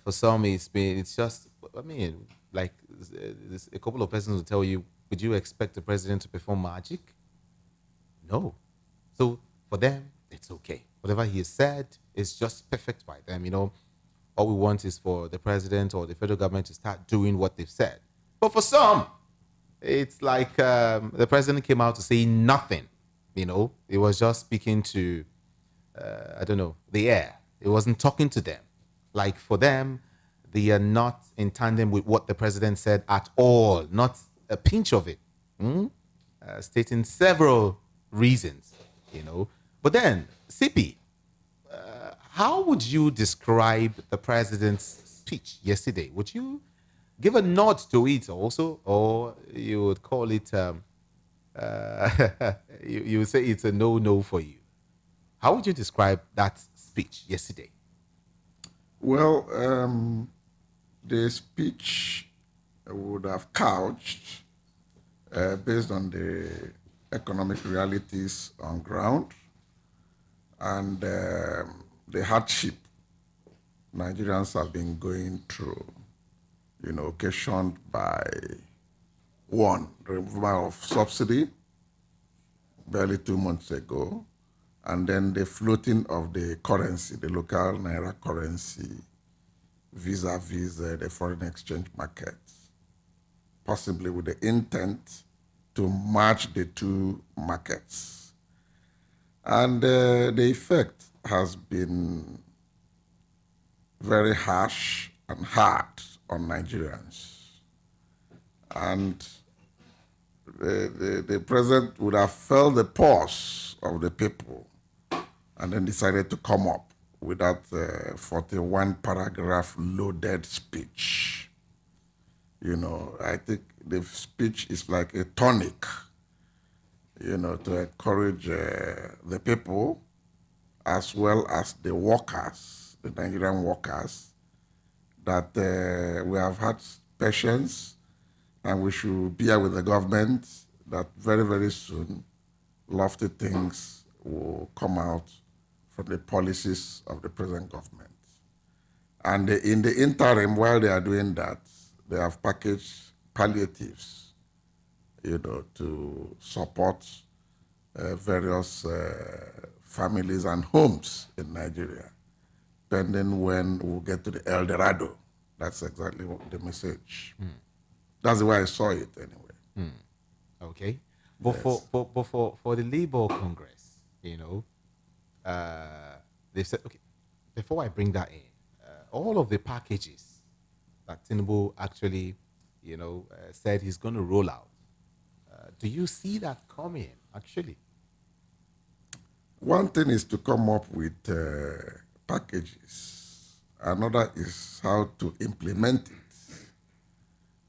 For some, it's just, I mean, like a couple of persons will tell you, would you expect the president to perform magic? No. So for them, it's okay. Whatever he has said is just perfect by them. All we want is for the president or the federal government to start doing what they've said. But for some, it's like the president came out to say nothing. He was just speaking to, I don't know, the air. He wasn't talking to them. Like for them, they are not in tandem with what the president said at all, not a pinch of it. Stating several reasons, But then, CP, how would you describe the president's speech yesterday? Would you give a nod to it also, or you would call it, you would say it's a no for you? How would you describe that speech yesterday? Well, the speech would have couched based on the economic realities on ground and the hardship Nigerians have been going through, occasioned by one, the removal of subsidy barely 2 months ago, and then the floating of the currency, the local naira currency, vis-a-vis the foreign exchange markets, possibly with the intent to match the two markets. And the effect has been very harsh and hard on Nigerians. And the president would have felt the pulse of the people and then decided to come up with that 41 paragraph loaded speech. I think the speech is like a tonic, to encourage the people as well as the workers, the Nigerian workers, that we have had patience and we should bear with the government, that very, very soon lofty things will come out from the policies of the present government. And in the interim, while they are doing that, they have packaged palliatives, to support various families and homes in Nigeria, pending when we'll get to the El Dorado. That's exactly what the message. That's the way I saw it anyway. Okay. But Yes. for the Labour Congress, they said, okay, before I bring that in, all of the packages that Tinubu actually, said he's going to roll out, do you see that coming, actually? One thing is to come up with packages. Another is how to implement it,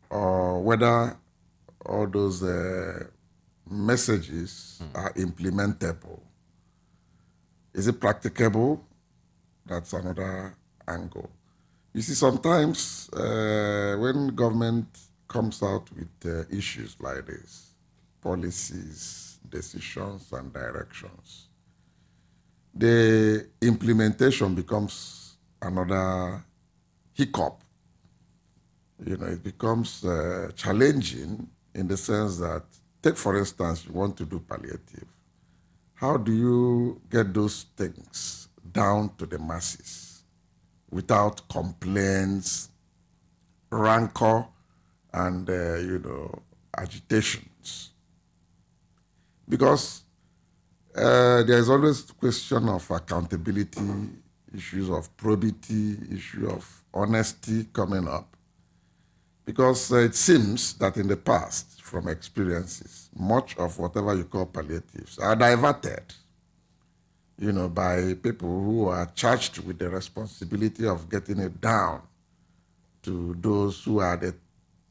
or whether all those messages are implementable. Is it practicable? That's another angle. You see, sometimes when government comes out with issues like this, policies, decisions, and directions, the implementation becomes another hiccup. It becomes challenging in the sense that, take for instance, you want to do palliative. How do you get those things down to the masses without complaints, rancor, and, agitations? Because there is always question of accountability, issues of probity, issue of honesty coming up. Because it seems that in the past, from experiences, much of whatever you call palliatives are diverted, by people who are charged with the responsibility of getting it down to those who are the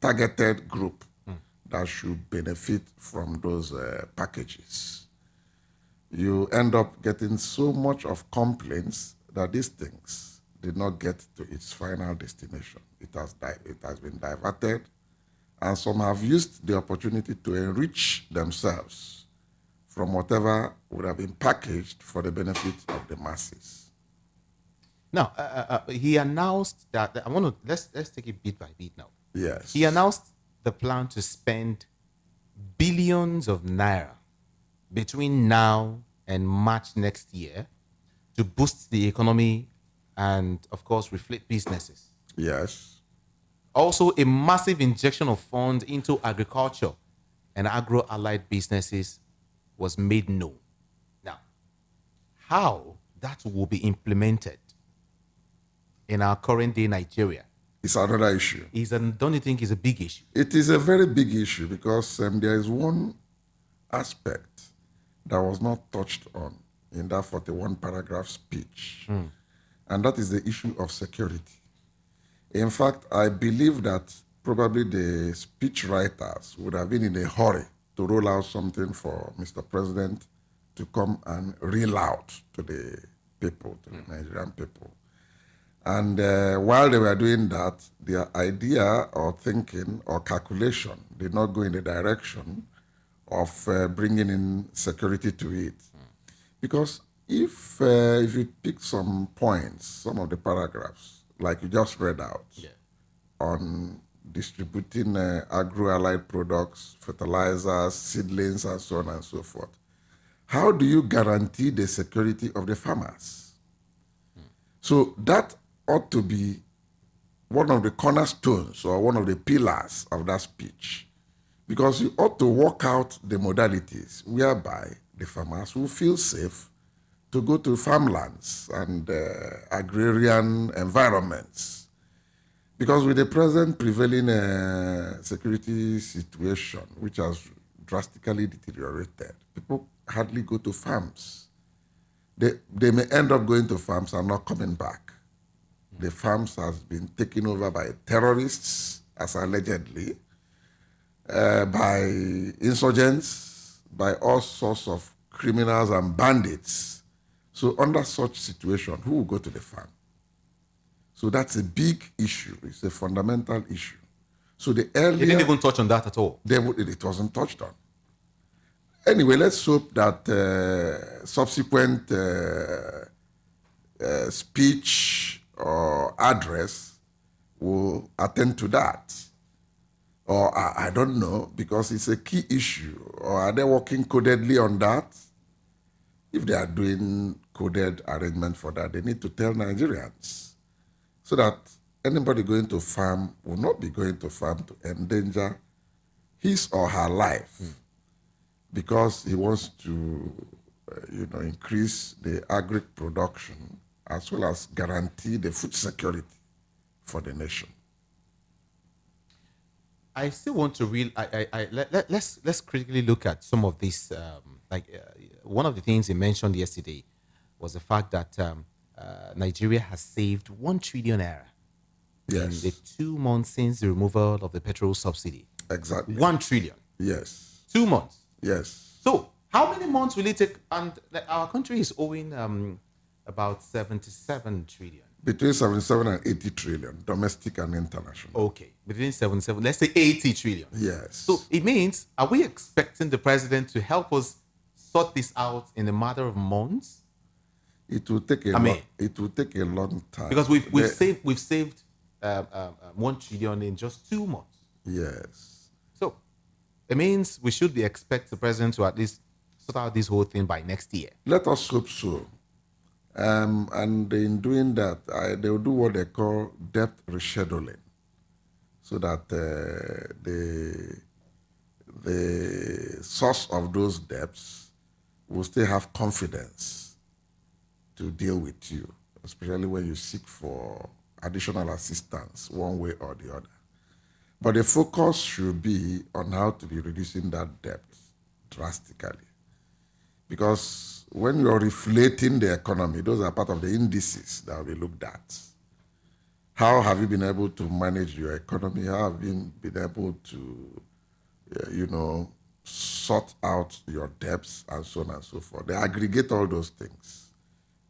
targeted group that should benefit from those packages. You end up getting so much of complaints that these things did not get to its final destination. It has been diverted, and some have used the opportunity to enrich themselves from whatever would have been packaged for the benefit of the masses. Now, he announced that I want to let's take it bit by bit now. Yes. He announced the plan to spend billions of naira between now and March next year to boost the economy and, of course, reflate businesses. Yes. Also, a massive injection of funds into agriculture and agro-allied businesses was made known. Now, how that will be implemented in our current day Nigeria It's another issue. don't you think is a big issue? It is a very big issue because there is one aspect that was not touched on in that 41 paragraph speech, and that is the issue of security. In fact, I believe that probably the speech writers would have been in a hurry to roll out something for Mr. President to come and reel out to the people, to the Nigerian people. And while they were doing that, their idea or thinking or calculation did not go in the direction of bringing in security to it. Because if you pick some points, some of the paragraphs, like you just read out, on distributing agro-allied products, fertilizers, seedlings, and so on and so forth, how do you guarantee the security of the farmers? So that ought to be one of the cornerstones or one of the pillars of that speech, because you ought to work out the modalities whereby the farmers will feel safe to go to farmlands and agrarian environments. Because with the present prevailing security situation, which has drastically deteriorated, people hardly go to farms. They may end up going to farms and not coming back. The farms has been taken over by terrorists, as allegedly, by insurgents, by all sorts of criminals and bandits. So under such situation, who will go to the farm? So that's a big issue. It's a fundamental issue. So the earlier... They didn't even touch on that at all. It wasn't touched on. Anyway, let's hope that subsequent speech or address will attend to that. Or I don't know, because it's a key issue. Or are they working codedly on that? If they are doing coded arrangement for that, they need to tell Nigerians so that anybody going to farm will not be going to farm to endanger his or her life because he wants to, increase the agri production as well as guarantee the food security for the nation. I still want to let's critically look at some of these. One of the things he mentioned yesterday was the fact that Nigeria has saved 1 trillion naira in the 2 months since the removal of the petrol subsidy. Exactly. 1 trillion. Yes. 2 months. Yes. So how many months will it take? And our country is owing about 77 trillion. Between 77 and 80 trillion, domestic and international. Okay, between 77, let's say 80 trillion. Yes. So it means, are we expecting the president to help us sort this out in a matter of months? It will take a long time. Because we've saved 1 trillion in just 2 months. Yes. So it means we should be expect the president to at least sort out this whole thing by next year. Let us hope so. And in doing that, they will do what they call debt rescheduling, so that the source of those debts will still have confidence to deal with you, especially when you seek for additional assistance one way or the other. But the focus should be on how to be reducing that debt drastically. Because when you're reflating the economy, those are part of the indices that will be looked at. How have you been able to manage your economy? How have you been able to, sort out your debts and so on and so forth? They aggregate all those things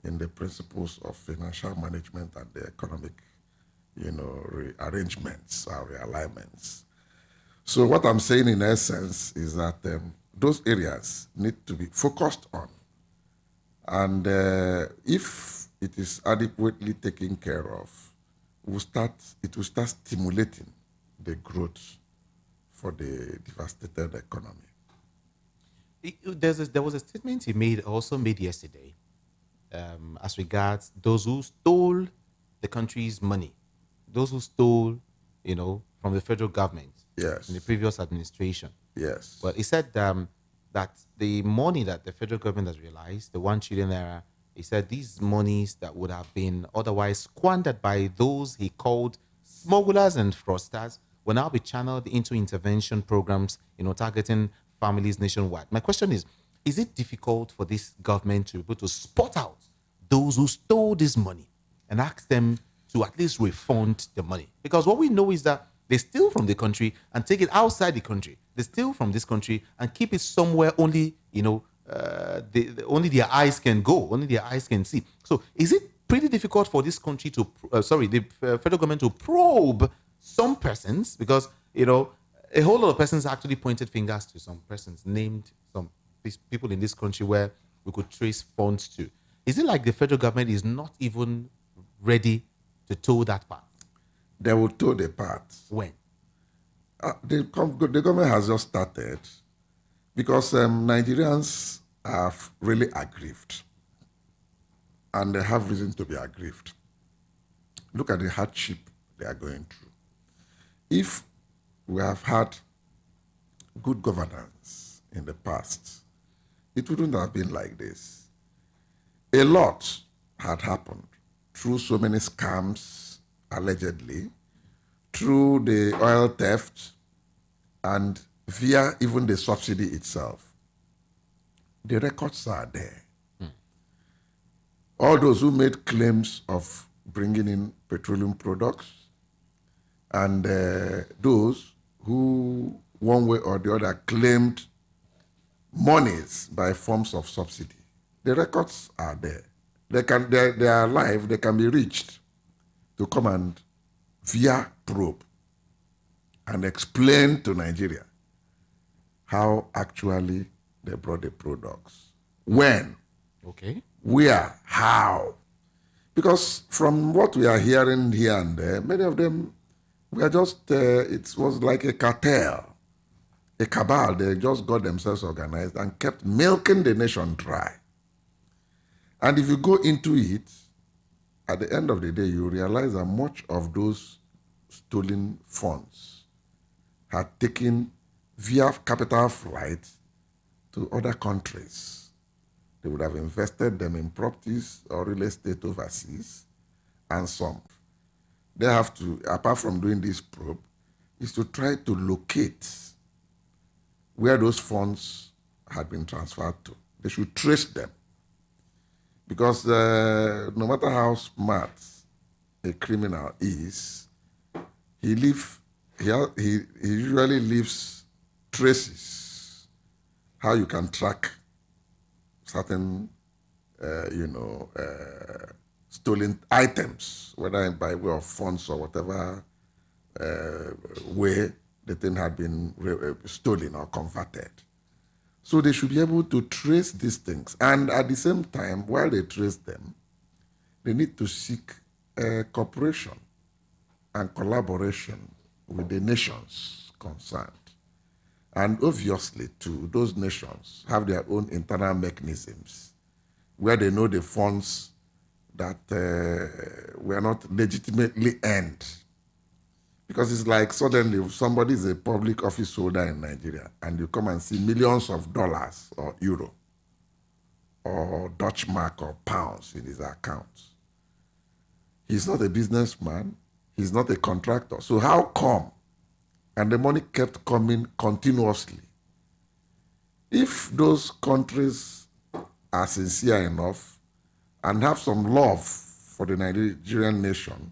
in the principles of financial management and the economic, arrangements or realignments. So what I'm saying in essence is that those areas need to be focused on. And if it is adequately taken care of, it will start stimulating the growth for the devastated economy. There was a statement he also made yesterday, as regards those who stole the country's money, those who stole, from the federal government in the Yes. previous administration. Yes. Well, he said that the money that the federal government has realized, the 1 trillion naira, he said these monies that would have been otherwise squandered by those he called smugglers and fraudsters will now be channeled into intervention programs, targeting families nationwide. My question is it difficult for this government to be able to spot out those who stole this money and ask them to at least refund the money? Because what we know is that they steal from the country and take it outside the country. They steal from this country and keep it somewhere only, only their eyes can go, only their eyes can see. So is it pretty difficult for this country to, the federal government to probe some persons? Because, a whole lot of persons actually pointed fingers to some persons, named some people in this country where we could trace funds to. Is it like the federal government is not even ready to toe that path? They will toe the path. When? The government has just started because Nigerians are really aggrieved, and they have reason to be aggrieved. Look at the hardship they are going through. If we have had good governance in the past, it wouldn't have been like this. A lot had happened through so many scams, allegedly, through the oil theft, and via even the subsidy itself. The records are there. All those who made claims of bringing in petroleum products, and those who, one way or the other, claimed monies by forms of subsidy. The records are there. They are alive, they can be reached to come and via probe and explain to Nigeria how actually they brought the products. When? Okay. Where? How? Because from what we are hearing here and there, many of them were just, it was like a cartel, a cabal. They just got themselves organized and kept milking the nation dry. And if you go into it, at the end of the day, you realize that much of those stolen funds had taken via capital flight to other countries. They would have invested them in properties or real estate overseas, and some. They have to, apart from doing this probe, is to try to locate where those funds had been transferred to. They should trace them. Because no matter how smart a criminal is, he usually leaves traces, how you can track certain, stolen items, whether by way of funds or whatever way the thing had been stolen or converted. So they should be able to trace these things. And at the same time, while they trace them, they need to seek cooperation and collaboration with the nations concerned. And obviously, too, those nations have their own internal mechanisms where they know the funds that were not legitimately earned. Because it's like suddenly if somebody is a public office holder in Nigeria and you come and see millions of dollars or euro or Dutch mark or pounds in his accounts. He's not a businessman. He's not a contractor. So how come? And the money kept coming continuously. If those countries are sincere enough and have some love for the Nigerian nation,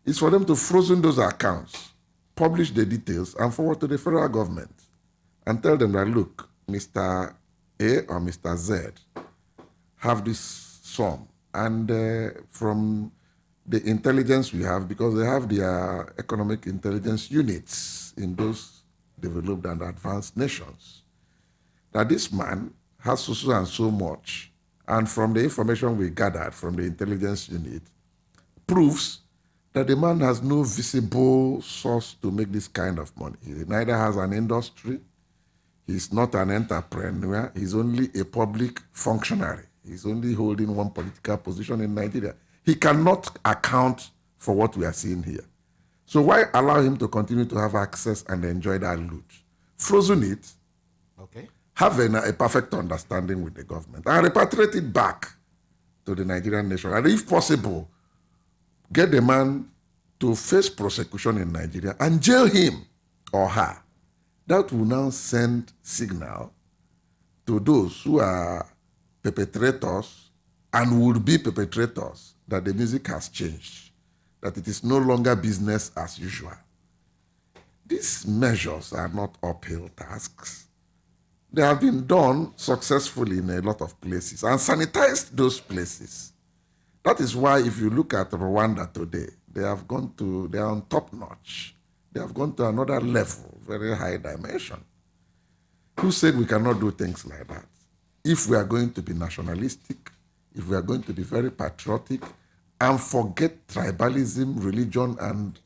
it's for them to frozen those accounts, publish the details, and forward to the federal government and tell them that, look, Mr. A or Mr. Z have this sum. And from the intelligence we have, because they have their economic intelligence units in those developed and advanced nations, that this man has so and so much, and from the information we gathered from the intelligence unit, proves that the man has no visible source to make this kind of money. He neither has an industry, he's not an entrepreneur, he's only a public functionary. He's only holding one political position in Nigeria. He cannot account for what we are seeing here. So why allow him to continue to have access and enjoy that loot? Frozen it, Okay. have a perfect understanding with the government, and repatriate it back to the Nigerian nation. And if possible, get the man to face prosecution in Nigeria and jail him or her. That will now send signal to those who are perpetrators and would be perpetrators that the music has changed, that it is no longer business as usual. These measures are not uphill tasks. They have been done successfully in a lot of places and sanitized those places. That is why if you look at Rwanda today, they are on top notch. They have gone to another level, very high dimension. Who said we cannot do things like that? If we are going to be nationalistic, if we are going to be very patriotic and forget tribalism, religion, and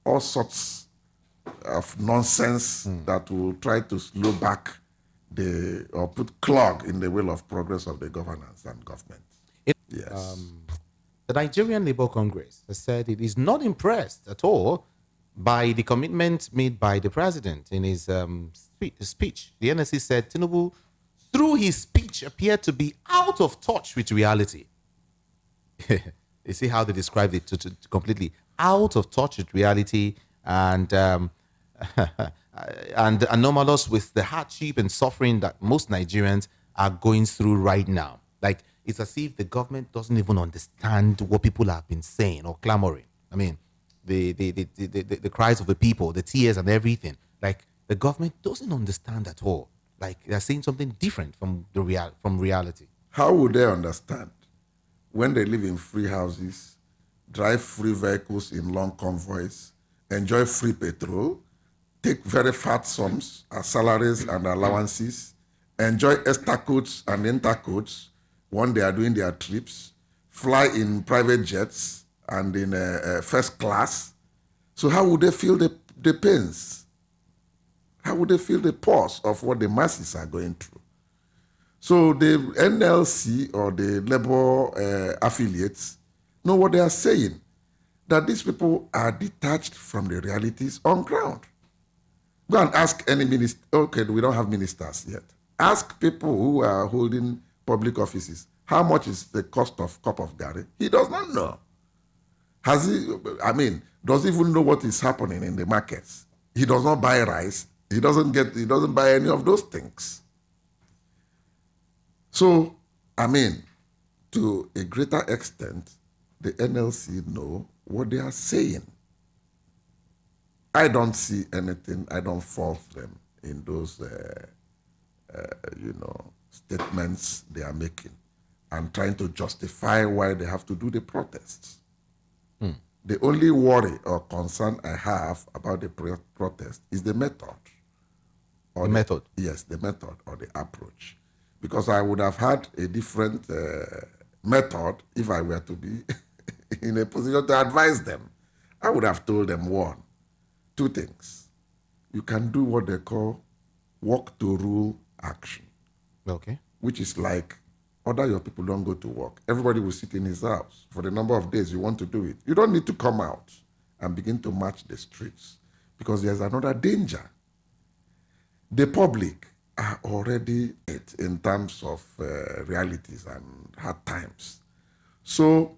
all sorts of nonsense that will try to slow back or put clog in the wheel of progress of the governance and government. Yes. The Nigerian Labour Congress has said it is not impressed at all by the commitment made by the president in his speech. The NSC said Tinubu, through his speech, appeared to be out of touch with reality. You see how they described it to completely out of touch with reality and and anomalous with the hardship and suffering that most Nigerians are going through right now. Like, it's as if the government doesn't even understand what people have been saying or clamoring. I mean, the cries of the people, the tears and everything. Like, the government doesn't understand at all. Like, they're saying something different from reality. How would they understand when they live in free houses, drive free vehicles in long convoys, enjoy free petrol, take very fat sums as salaries and allowances, enjoy extra-codes and inter-codes when they are doing their trips, fly in private jets and in first class? So how would they feel the pains? How would they feel the pulse of what the masses are going through? So the NLC or the labor affiliates know what they are saying, that these people are detached from the realities on ground. Go and ask any minister. Okay, we don't have ministers yet. Ask people who are holding public offices, how much is the cost of cup of garri? He does not know. Does he even know what is happening in the markets? He does not buy rice. He doesn't buy any of those things. So, to a greater extent, the NLC know what they are saying. I don't see anything, I don't fault them in those, statements they are making and trying to justify why they have to do the protests. The only worry or concern I have about the protest is the method. Yes, the method or the approach. Because I would have had a different method if I were to be in a position to advise them. I would have told them, one, two things. You can do what they call work to rule action. Okay. Which is like, order your people don't go to work. Everybody will sit in his house for the number of days you want to do it. You don't need to come out and begin to march the streets because there's another danger. The public are already in terms of realities and hard times. So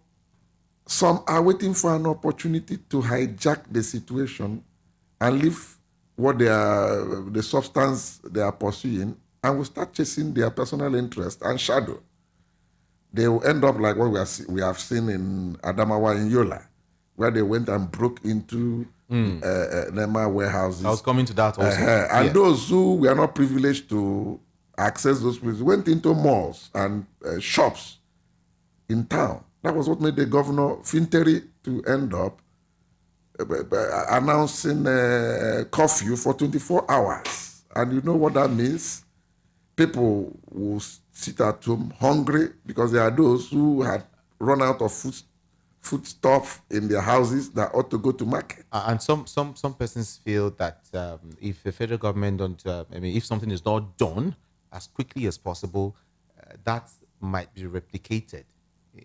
some are waiting for an opportunity to hijack the situation and leave what the substance they are pursuing and will start chasing their personal interest and shadow. They will end up like what we have seen in Adamawa in Yola, where they went and broke into Nema warehouses. I was coming to that also. And those who were not privileged to access those places went into malls and shops in town. That was what made the governor Finteri to end up announcing curfew for 24 hours. And you know what that means? people will sit at home hungry because there are those who had run out of foodstuff in their houses that ought to go to market. And some persons feel that if the federal government don't, if something is not done as quickly as possible, that might be replicated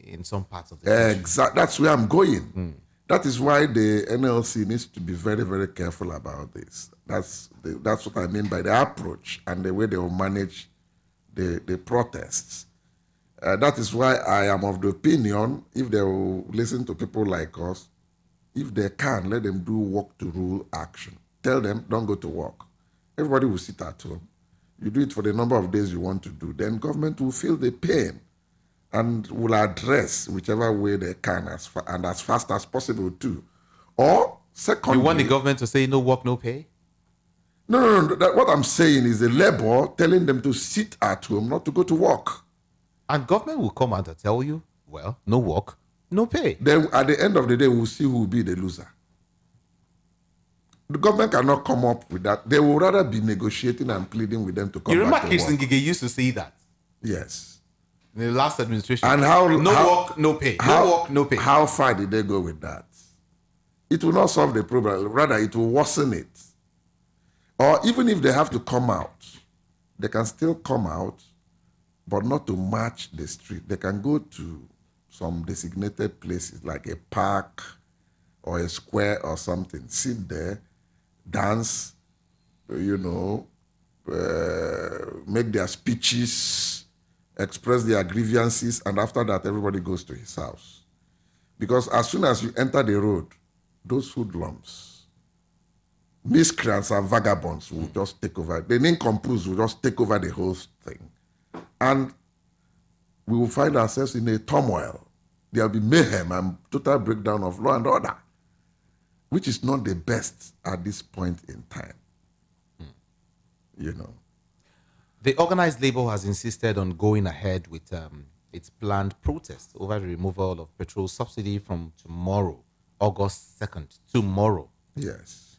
in some parts of the country. Exactly. That's where I'm going. That is why the NLC needs to be very, very careful about this. That's what I mean by the approach and the way they will manage the protests. That is why I am of the opinion, if they will listen to people like us, if they can, let them do work to rule action. Tell them, don't go to work. Everybody will sit at home. You do it for the number of days you want to do. Then government will feel the pain and will address whichever way they can as fast as possible too. Or secondly... You want the government to say no work, no pay? No. What I'm saying is the labor telling them to sit at home, not to go to work. And government will come out and tell you, well, no work, no pay. Then at the end of the day, we'll see who will be the loser. The government cannot come up with that. They will rather be negotiating and pleading with them to come back to work. You remember Kirsten Gige used to say that? Yes. In the last administration. And work, no pay. No work, no pay. How far did they go with that? It will not solve the problem. Rather, it will worsen it. Or even if they have to come out, they can still come out, but not to march the street. They can go to some designated places like a park or a square or something. Sit there, dance, make their speeches, express their grievances, and after that, everybody goes to his house. Because as soon as you enter the road, those hoodlums, miscreants and vagabonds will just take over. The nincompoops will just take over the whole thing. And we will find ourselves in a turmoil. There will be mayhem and total breakdown of law and order, which is not the best at this point in time. The organized labor has insisted on going ahead with its planned protest over the removal of petrol subsidy from tomorrow, August 2nd, tomorrow. Yes.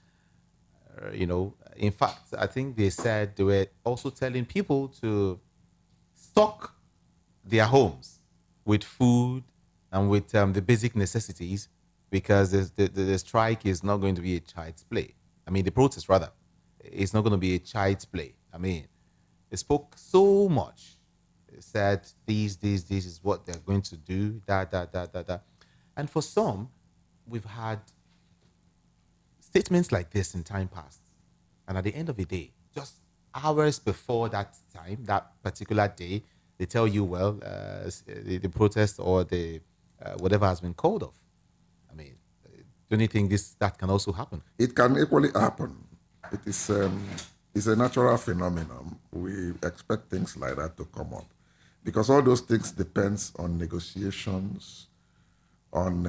In fact, I think they said they were also telling people to stock their homes with food and with the basic necessities, because the strike is not going to be a child's play. The protest, rather, is not going to be a child's play. They spoke so much. They said, this is what they're going to do, that. And for some, we've had statements like this in time past. And at the end of the day, just hours before that time, that particular day, they tell you, well, the protest or the whatever has been called off. Don't you think that can also happen? It can equally happen. It is it's a natural phenomenon. We expect things like that to come up, because all those things depends on negotiations, on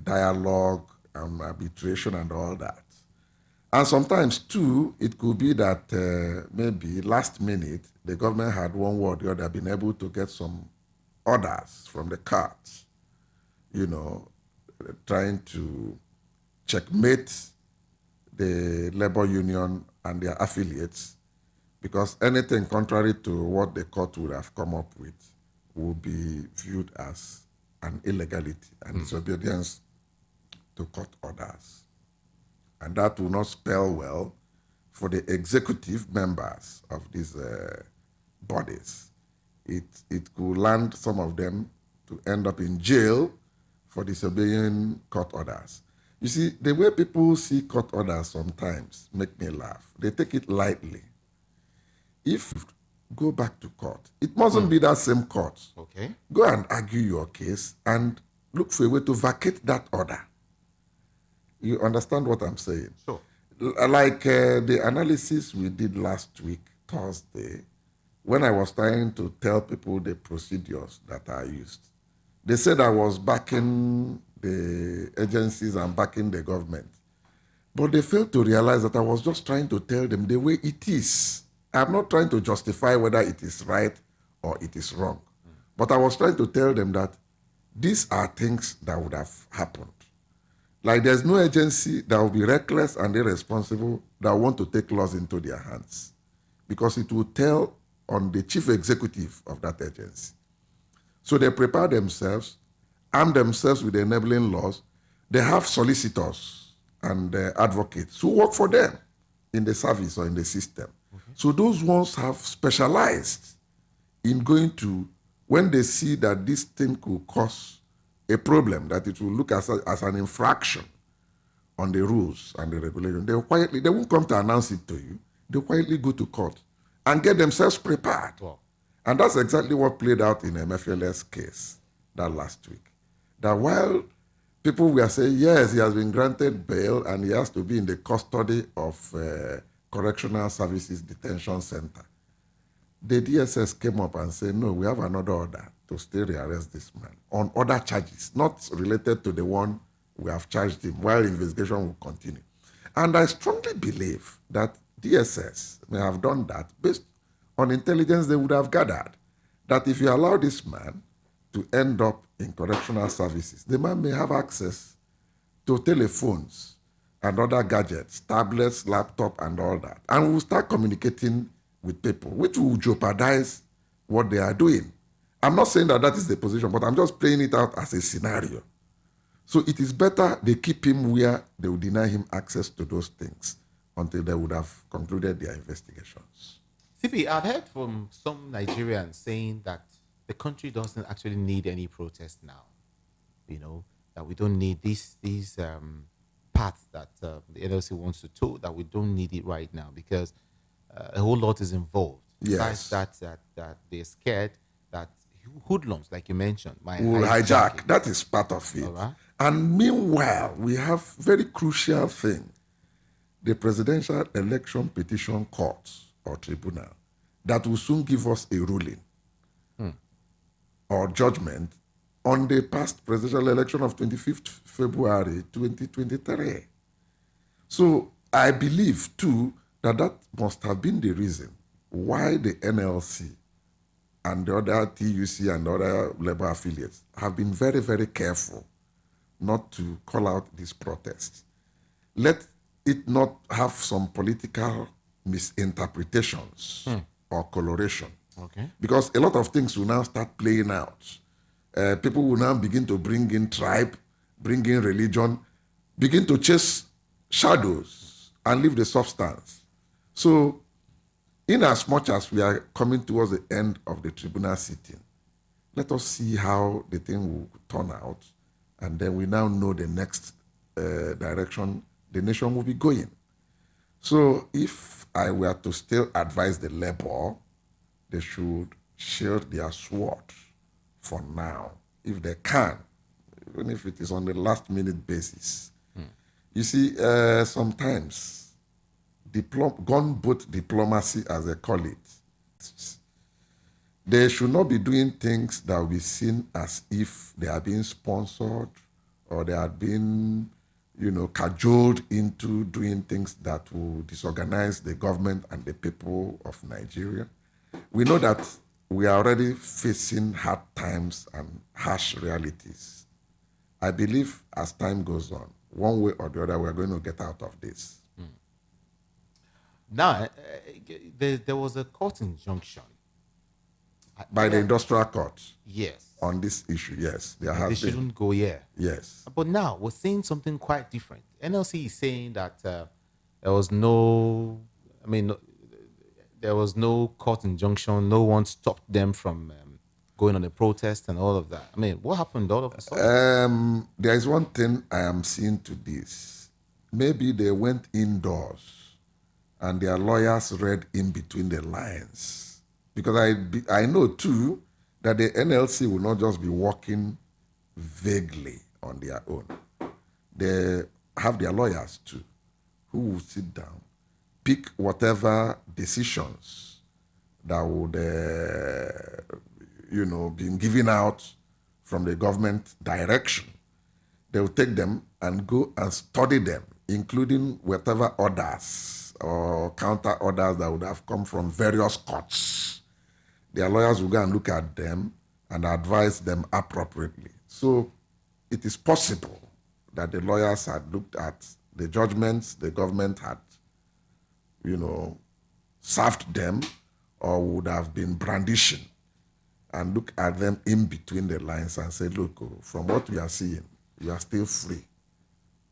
dialogue, and arbitration and all that. And sometimes, too, it could be that maybe last minute, the government had one way or the other been able to get some orders from the courts, trying to checkmate the labor union and their affiliates, because anything contrary to what the court would have come up with will be viewed as an illegality and disobedience to court orders. And that will not spell well for the executive members of these bodies. It could land some of them to end up in jail for disobeying court orders. You see, the way people see court orders sometimes make me laugh. They take it lightly. If you go back to court, it mustn't be that same court. Okay. Go and argue your case and look for a way to vacate that order. You understand what I'm saying? Sure. Like the analysis we did last week, Thursday, when I was trying to tell people the procedures that I used, they said I was backing the agencies and backing the government. But they failed to realize that I was just trying to tell them the way it is. I'm not trying to justify whether it is right or it is wrong. But I was trying to tell them that these are things that would have happened. Like there's no agency that will be reckless and irresponsible that want to take laws into their hands, because it will tell on the chief executive of that agency. So they prepare themselves, arm themselves with the enabling laws. They have solicitors and advocates who work for them in the service or in the system. Okay. So those ones have specialized in going to, when they see that this thing could cause a problem, that it will look as an infraction on the rules and the regulation, they won't come to announce it to you. They quietly go to court and get themselves prepared. Wow. And that's exactly what played out in MFL's case that last week. That while people were saying, yes, he has been granted bail and he has to be in the custody of Correctional Services Detention Center, the DSS came up and said, no, we have another order to still rearrest this man on other charges, not related to the one we have charged him, while investigation will continue. And I strongly believe that DSS may have done that based on intelligence they would have gathered, that if you allow this man to end up in correctional services, the man may have access to telephones and other gadgets, tablets, laptop, and all that, and will start communicating with people, which will jeopardize what they are doing. I'm not saying that is the position, but I'm just playing it out as a scenario. So it is better they keep him where they will deny him access to those things until they would have concluded their investigations. CP, I've heard from some Nigerians saying that the country doesn't actually need any protest now. You know, that we don't need these paths that the NLC wants to toe, that we don't need it right now because a whole lot is involved. Yes. Besides that they're scared that hoodlums, like you mentioned, will hijack. That is part of it. Right. And meanwhile, we have very crucial thing, the Presidential Election Petition Court or Tribunal, that will soon give us a ruling or judgment on the past presidential election of 25th February 2023. So I believe, too, that must have been the reason why the NLC and the other TUC and the other labor affiliates have been very, very careful not to call out these protests. Let it not have some political misinterpretations or coloration. Okay. Because a lot of things will now start playing out. People will now begin to bring in tribe, bring in religion, begin to chase shadows and leave the substance. So, in as much as we are coming towards the end of the tribunal sitting, let us see how the thing will turn out, and then we now know the next direction the nation will be going. So if I were to still advise the labor, they should shield their sword for now, if they can, even if it is on the last-minute basis. You see, sometimes gunboat diplomacy, as they call it, they should not be doing things that will be seen as if they are being sponsored or they are being, cajoled into doing things that will disorganize the government and the people of Nigeria. We know that we are already facing hard times and harsh realities. I believe as time goes on, one way or the other, we're going to get out of this. Now, there was a court injunction. By the industrial court? Yes. On this issue, yes. They shouldn't go here. Yes. But now, we're saying something quite different. NLC is saying that there was no court injunction. No one stopped them from going on a protest and all of that. I mean, what happened all of a sudden? There is one thing I am seeing to this. Maybe they went indoors and their lawyers read in between the lines. Because I know, too, that the NLC will not just be working vaguely on their own. They have their lawyers, too, who will sit down, pick whatever decisions that would, be given out from the government direction. They will take them and go and study them, including whatever orders or counter orders that would have come from various courts. Their lawyers will go and look at them and advise them appropriately. So it is possible that the lawyers had looked at the judgments the government had, served them, or would have been brandishing, and look at them in between the lines and say, look, oh, from what we are seeing, you are still free.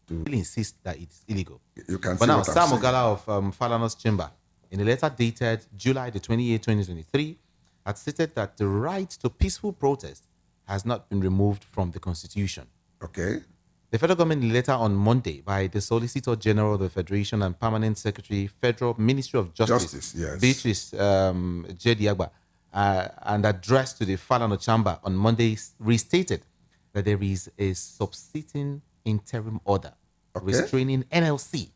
Still insist that it's illegal. You can But see now, what I'm Sam saying. Ogala of Falanos Chamber, in a letter dated July the 28th, 2023, had stated that the right to peaceful protest has not been removed from the Constitution. Okay. The federal government, in a letter on Monday by the Solicitor General of the Federation and Permanent Secretary, Federal Ministry of Justice, Yes. Beatrice Jediagba, and addressed to the Falano Chamber on Monday, restated that there is a subsisting interim order restraining NLC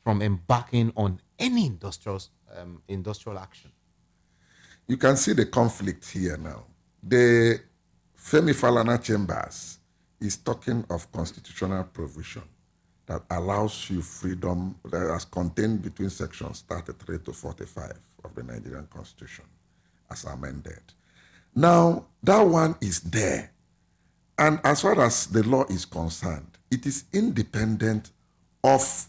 from embarking on any industrial action. You can see the conflict here now. The Femi Falana Chambers is talking of constitutional provision that allows you freedom that is contained between sections 33 to 45 of the Nigerian Constitution as amended. Now, that one is there. And as far as the law is concerned, it is independent of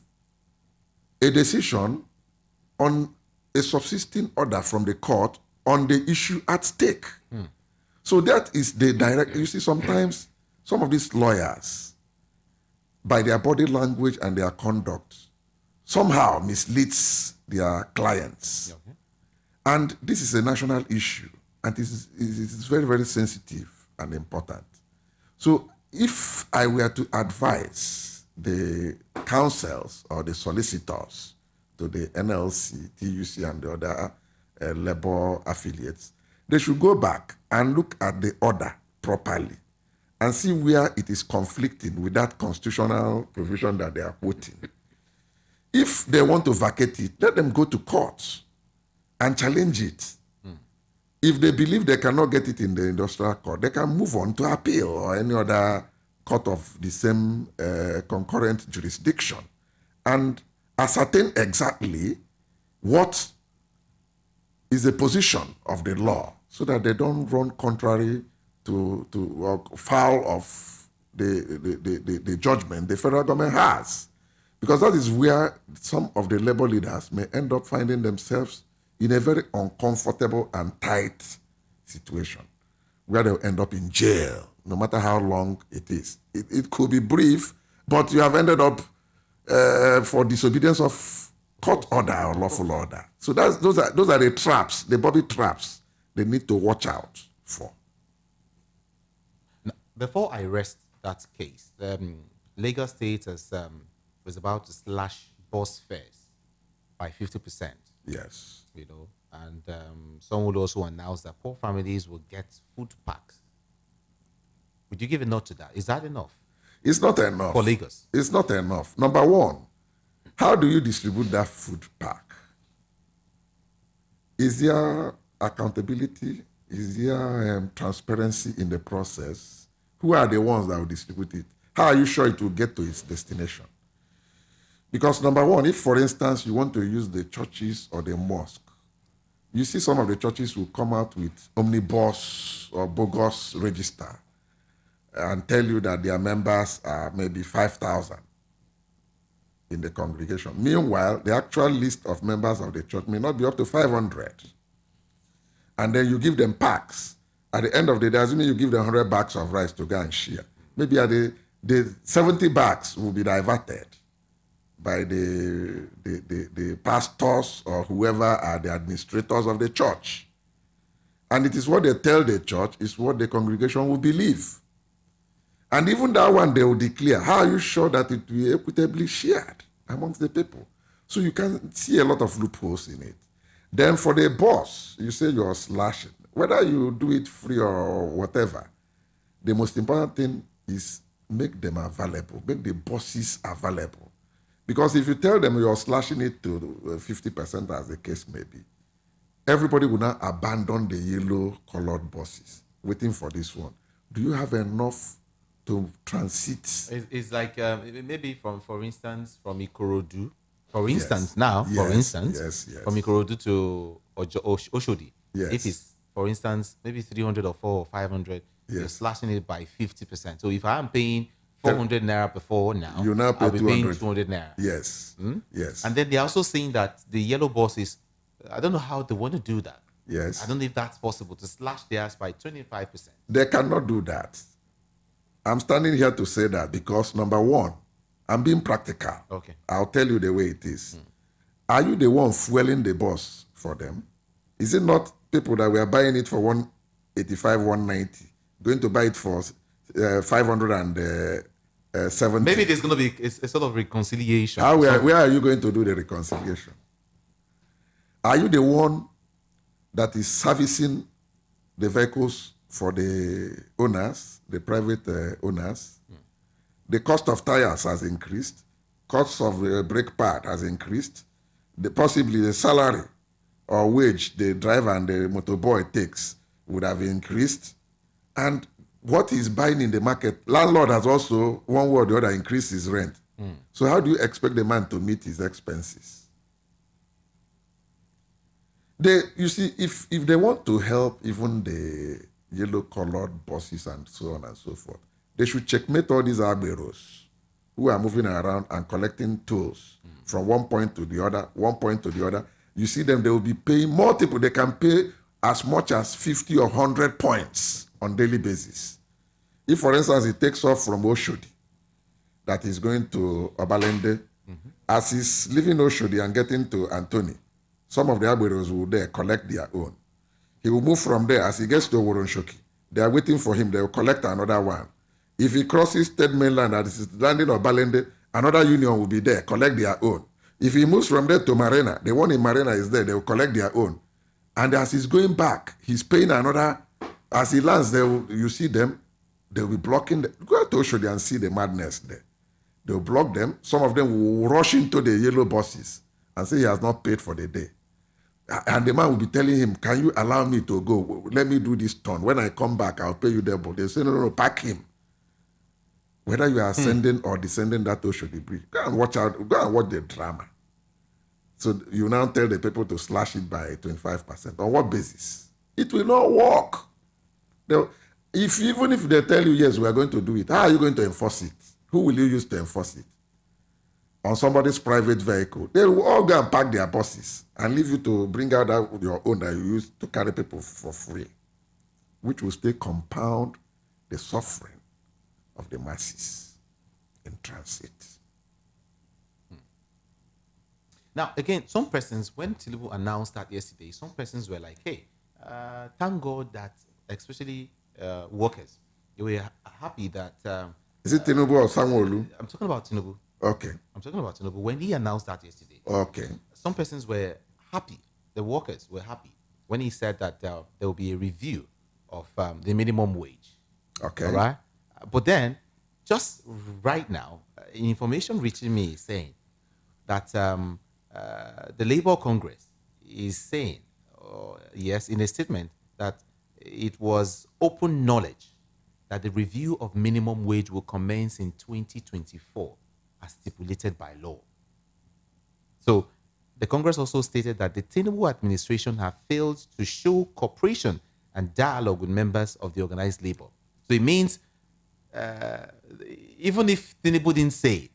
a decision on a subsisting order from the court on the issue at stake. So that is the direct, you see, sometimes some of these lawyers, by their body language and their conduct, somehow misleads their clients. Okay. And this is a national issue, and it is very, very sensitive and important. So if I were to advise the counsels or the solicitors to the NLC, TUC, and the other labor affiliates, they should go back and look at the order properly and see where it is conflicting with that constitutional provision that they are quoting. If they want to vacate it, let them go to court and challenge it. If they believe they cannot get it in the industrial court, they can move on to appeal or any other court of the same concurrent jurisdiction and ascertain exactly what is the position of the law so that they don't run contrary to or foul of the judgment the federal government has. Because that is where some of the labor leaders may end up finding themselves in a very uncomfortable and tight situation where they'll end up in jail, no matter how long it is. It could be brief, but you have ended up for disobedience of court order or lawful order. So those are the traps, the bobby traps they need to watch out for. Now, before I rest that case, Lagos State was about to slash bus fares by 50%. Yes. You know, and some would also announce that poor families will get food packs. Would you give a note to that? Is that enough? It's not enough. For Lagos? It's not enough. Number one, how do you distribute that food pack? Is there accountability? Is there transparency in the process? Who are the ones that will distribute it? How are you sure it will get to its destination? Because number one, if, for instance, you want to use the churches or the mosque, you see some of the churches will come out with omnibus or bogus register and tell you that their members are maybe 5,000 in the congregation. Meanwhile, the actual list of members of the church may not be up to 500. And then you give them packs. At the end of the day, assuming you give them 100 bags of rice to go and share, maybe at the 70 bags will be diverted by the pastors or whoever are the administrators of the church. And it is what they tell the church is what the congregation will believe. And even that one they will declare. How are you sure that it will be equitably shared amongst the people? So you can see a lot of loopholes in it. Then for the boss, you say you're slashing. Whether you do it free or whatever, the most important thing is make them available, make the bosses available. Because if you tell them you're slashing it to 50%, as the case may be, everybody will now abandon the yellow-colored buses, waiting for this one. Do you have enough to transit? It's like maybe for instance, from Ikorodu. For instance, from Ikorodu to Oshodi. Yes. If it's, for instance, maybe 300 or 400 or 500, you're slashing it by 50%. So if I'm paying 400 naira before now, you now pay I'll be paying 200 naira. Yes. Yes. And then they're also saying that the yellow buses, I don't know how they want to do that. Yes. I don't know if that's possible to slash theirs by 25%. They cannot do that. I'm standing here to say that because, number one, I'm being practical. Okay. I'll tell you the way it is. Are you the one fueling the bus for them? Is it not people that were buying it for 185, 190, going to buy it for 570? Maybe there's going to be a sort of reconciliation. Where are you going to do the reconciliation? Are you the one that is servicing the vehicles for the owners, the private owners? The cost of tires has increased. Cost of brake pad has increased. Possibly the salary or wage the driver and the motorboy takes would have increased. And what he's buying in the market, landlord has also, one way or the other, increased his rent. So how do you expect the man to meet his expenses? You see, if they want to help even the yellow-colored buses and so on and so forth, they should checkmate all these agberos who are moving around and collecting tolls from one point to the other, one point to the other. You see them, they will be paying multiple. They can pay as much as 50 or 100 points on daily basis. If, for instance, it takes off from Oshodi, that is going to Obalende, as he's leaving Oshodi and getting to Anthony, some of the agberos will there collect their own. He will move from there as he gets to Woronshoki. They are waiting for him. They will collect another one. If he crosses Third Mainland and is landing on Balende, another union will be there, collect their own. If he moves from there to Marina, the one in Marina is there, they will collect their own. And as he's going back, he's paying another. As he lands, you see them, they will be blocking. Go to Oshodi and see the madness there. They will block them. Some of them will rush into the yellow buses and say he has not paid for the day. And the man will be telling him, can you allow me to go? Let me do this turn. When I come back, I'll pay you double. They say, no, pack him. Whether you are ascending or descending that Oshodi Bridge, go and watch the drama. So you now tell the people to slash it by 25%. On what basis? It will not work. Even if they tell you, yes, we are going to do it, how are you going to enforce it? Who will you use to enforce it? On somebody's private vehicle. They will all go and park their buses and leave you to bring out your own that you use to carry people for free, which will still compound the suffering of the masses in transit. Now, again, some persons, when Tinubu announced that yesterday, some persons were like, hey, thank God that, especially workers, they were happy that... Is it Tinubu or Sanwo-Olu? I'm talking about Tinubu. Okay. I'm talking about Tinubu. When he announced that yesterday, okay, some persons were happy. The workers were happy when he said that there will be a review of the minimum wage. Okay. All right. But then, just right now, information reaching me is saying that the Labour Congress is saying, yes, in a statement, that it was open knowledge that the review of minimum wage will commence in 2024 as stipulated by law. So the Congress also stated that the Tinubu administration have failed to show cooperation and dialogue with members of the organized labor. So it means even if Tinubu didn't say it,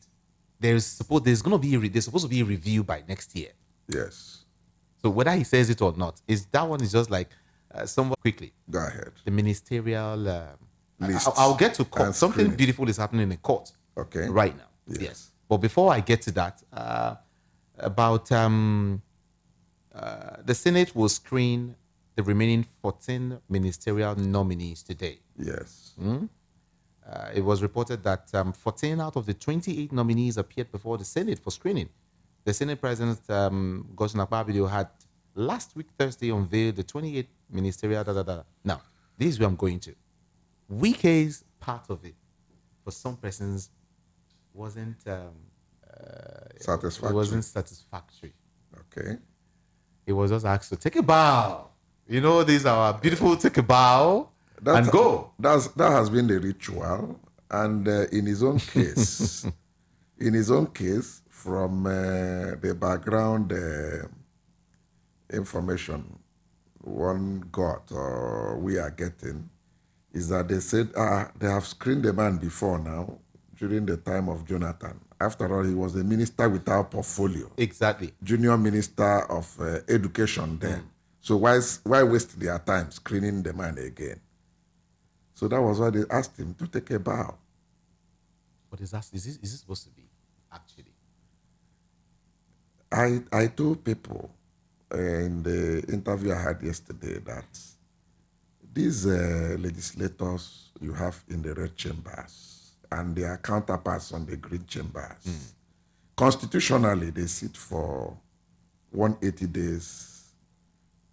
there's supposed to be a review by next year. Yes. So whether he says it or not, that one is just like somewhat quickly. Go ahead. The ministerial I'll get to court. Something beautiful is happening in the court. Okay. Right now. Yes. But before I get to that, about the Senate will screen the remaining 14 ministerial nominees today. Yes. It was reported that 14 out of the 28 nominees appeared before the Senate for screening. The Senate President, Godswill Akpabio, had last week Thursday unveiled the 28 ministerial. Now, this is where I'm going to. Wike's part of it, for some persons, wasn't satisfactory. It wasn't satisfactory. Okay. He was just asked to take a bow. You know, these are beautiful. Take a bow and go. That has been the ritual, and in his own case, from the background information one got or we are getting, is that they said they have screened the man before now, during the time of Jonathan. After all, he was a minister without portfolio. Exactly. Junior Minister of Education then. So why waste their time screening the man again? So that was why they asked him to take a bow. What is that? Is this supposed to be actually? I told people in the interview I had yesterday that these legislators you have in the red chambers and their counterparts on the green chambers, constitutionally they sit for 180 days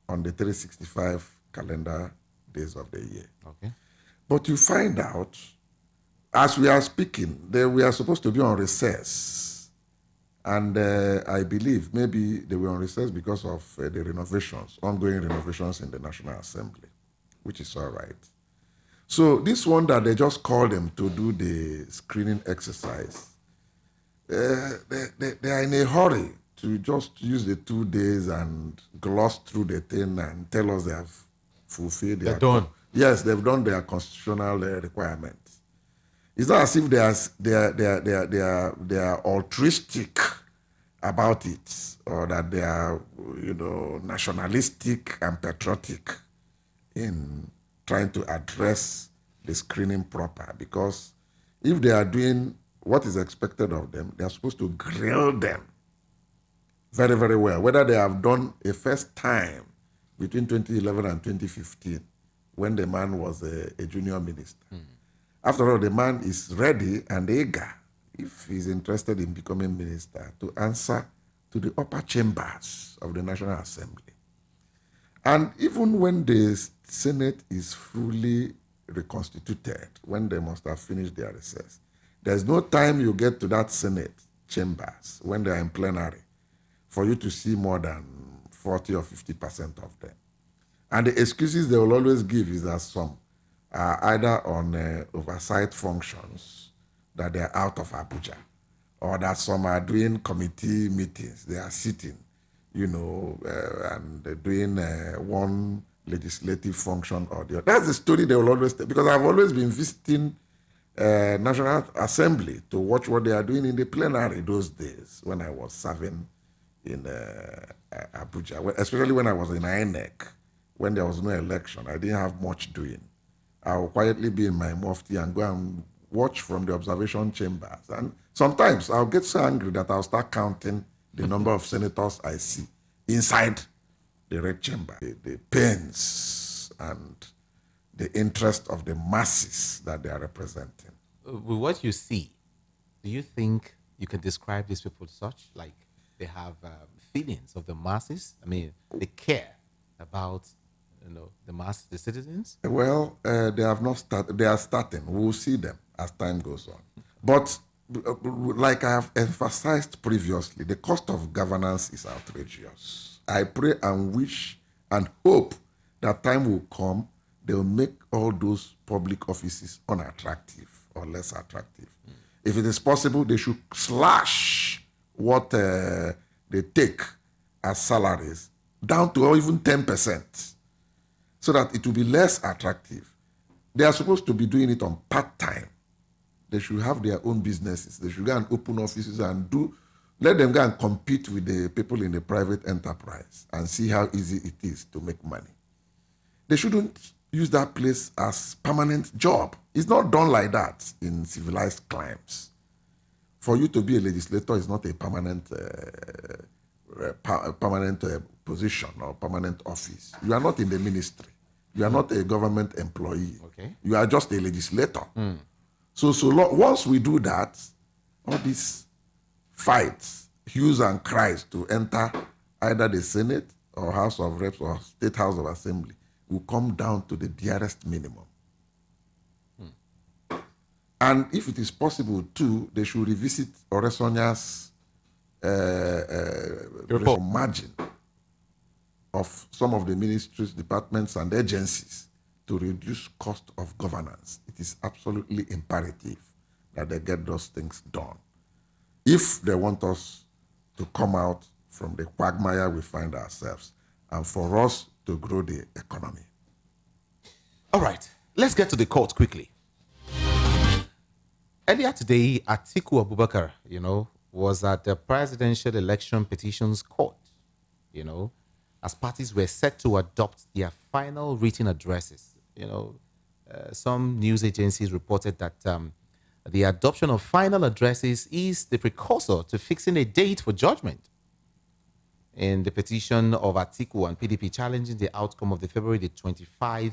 on the 365 calendar days of the year. Okay. But you find out, as we are speaking, we are supposed to be on recess. And I believe maybe they were on recess because of the renovations, ongoing renovations in the National Assembly, which is all right. So this one that they just called them to do the screening exercise, they are in a hurry to just use the 2 days and gloss through the thing and tell us they have fulfilled their... They're done. Yes, they've done their constitutional requirements. It's not as if they are altruistic about it, or that they are, nationalistic and patriotic in trying to address the screening proper. Because if they are doing what is expected of them, they are supposed to grill them very, very well. Whether they have done a first time between 2011 and 2015, when the man was a junior minister. After all, the man is ready and eager, if he's interested in becoming minister, to answer to the upper chambers of the National Assembly. And even when the Senate is fully reconstituted, when they must have finished their recess, there's no time you get to that Senate chambers when they are in plenary for you to see more than 40 or 50% of them. And the excuses they will always give is that some are either on oversight functions, that they're out of Abuja, or that some are doing committee meetings. They are sitting, and they're doing one legislative function or the other. That's the story they will always tell, because I've always been visiting National Assembly to watch what they are doing in the plenary those days when I was serving in Abuja, especially when I was in INEC. When there was no election, I didn't have much doing. I would quietly be in my mufti and go and watch from the observation chambers. And sometimes I'll get so angry that I'll start counting the number of senators I see inside the red chamber. The pains and the interest of the masses that they are representing. With what you see, do you think you can describe these people such? Like they have feelings of the masses? I mean, they care about the mass, the citizens? Well, they have not started. They are starting. We will see them as time goes on. But like I have emphasized previously, the cost of governance is outrageous. I pray and wish and hope that time will come, they will make all those public offices unattractive or less attractive. If it is possible, they should slash what they take as salaries down to even 10%. So that it will be less attractive. They are supposed to be doing it on part-time. They should have their own businesses. They should go and open offices and let them go and compete with the people in the private enterprise and see how easy it is to make money. They shouldn't use that place as permanent job. It's not done like that in civilized climes. For you to be a legislator is not a permanent position or permanent office. You are not in the ministry. You are not a government employee. Okay. You are just a legislator. So once we do that, all these fights, hues and cries to enter either the Senate or House of Reps or State House of Assembly will come down to the dearest minimum. And if it is possible too, they should revisit Oresonya's margin of some of the ministries, departments, and agencies to reduce cost of governance. It is absolutely imperative that they get those things done if they want us to come out from the quagmire we find ourselves and for us to grow the economy. All right, let's get to the court quickly. Earlier today, Atiku Abubakar, was at the Presidential Election Petitions Court, as parties were set to adopt their final written addresses. Some news agencies reported that the adoption of final addresses is the precursor to fixing a date for judgment in the petition of Atiku and PDP challenging the outcome of the February the 25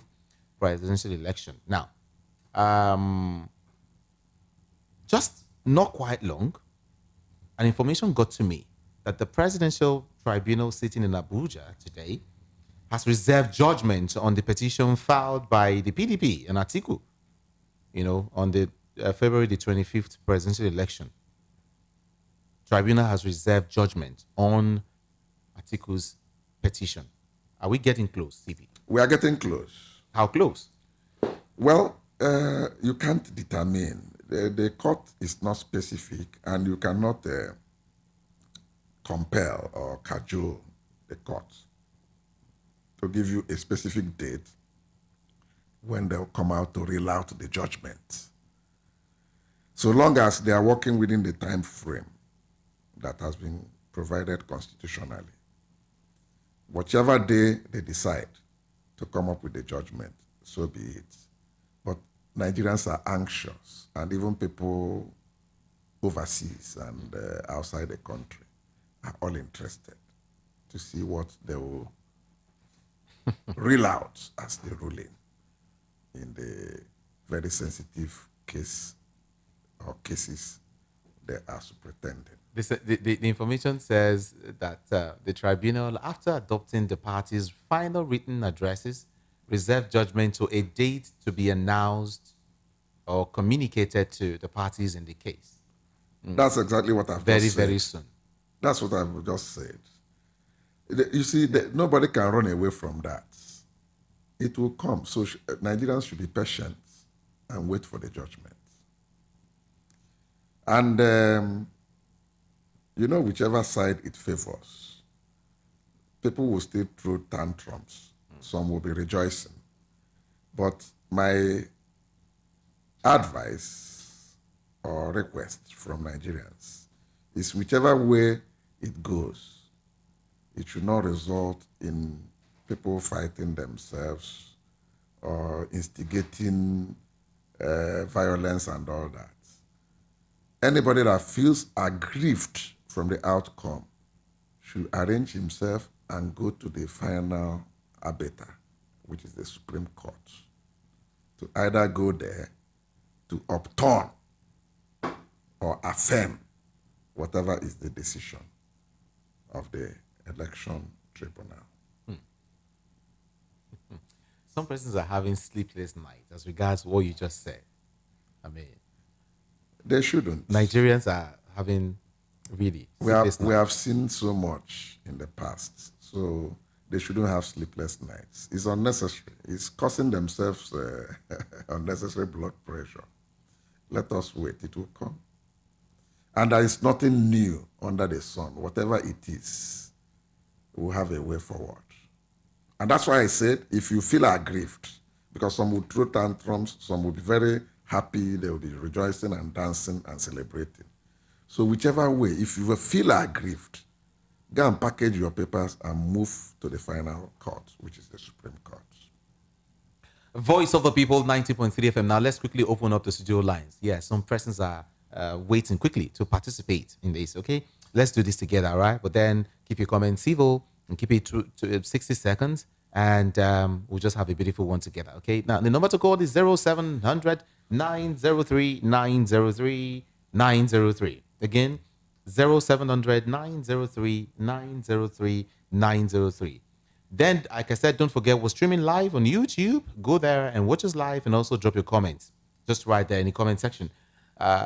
presidential election. Now, just not quite long, an information got to me that the Presidential Tribunal sitting in Abuja today has reserved judgment on the petition filed by the PDP and Atiku, on the February the 25th presidential election. Tribunal has reserved judgment on Atiku's petition. Are we getting close, CP? We are getting close. How close? Well, you can't determine. The court is not specific, and you cannot compel or cajole the court to give you a specific date when they'll come out to reel out the judgment. So long as they are working within the time frame that has been provided constitutionally, whichever day they decide to come up with the judgment, so be it. But Nigerians are anxious, and even people overseas and outside the country are all interested to see what they will reel out as the ruling in the very sensitive case or cases they are pretending. The information says that the tribunal, after adopting the parties' final written addresses, reserved judgment to a date to be announced or communicated to the parties in the case. That's exactly what I've just said. Very soon. That's what I've just said. You see, nobody can run away from that. It will come. So Nigerians should be patient and wait for the judgment. And, whichever side it favors, people will still throw tantrums. Some will be rejoicing. But my advice or request from Nigerians is whichever way it goes, it should not result in people fighting themselves or instigating violence and all that. Anybody that feels aggrieved from the outcome should arrange himself and go to the final arbiter, which is the Supreme Court, to either go there to upturn or affirm whatever is the decision of the election tribunal. Some persons are having sleepless nights as regards what you just said. I mean, they shouldn't. Nigerians are having really sleepless nights. We have seen so much in the past, so they shouldn't have sleepless nights. It's unnecessary. It's causing themselves unnecessary blood pressure. Let us wait. It will come. And there is nothing new under the sun. Whatever it is, we'll have a way forward. And that's why I said, if you feel aggrieved, because some will throw tantrums, some will be very happy, they will be rejoicing and dancing and celebrating. So whichever way, if you feel aggrieved, go and package your papers and move to the final court, which is the Supreme Court. Voice of the People, 90.3 FM. Now let's quickly open up the studio lines. Yeah, some persons are waiting quickly to participate in this, okay? Let's do this together, all right? But then keep your comments civil and keep it to 60 seconds, and we'll just have a beautiful one together, okay? Now, the number to call is 0700 903 903 903. Again, 0700 903 903 903. Then, like I said, don't forget, we're streaming live on YouTube. Go there and watch us live, and also drop your comments. Just right there in the comment section.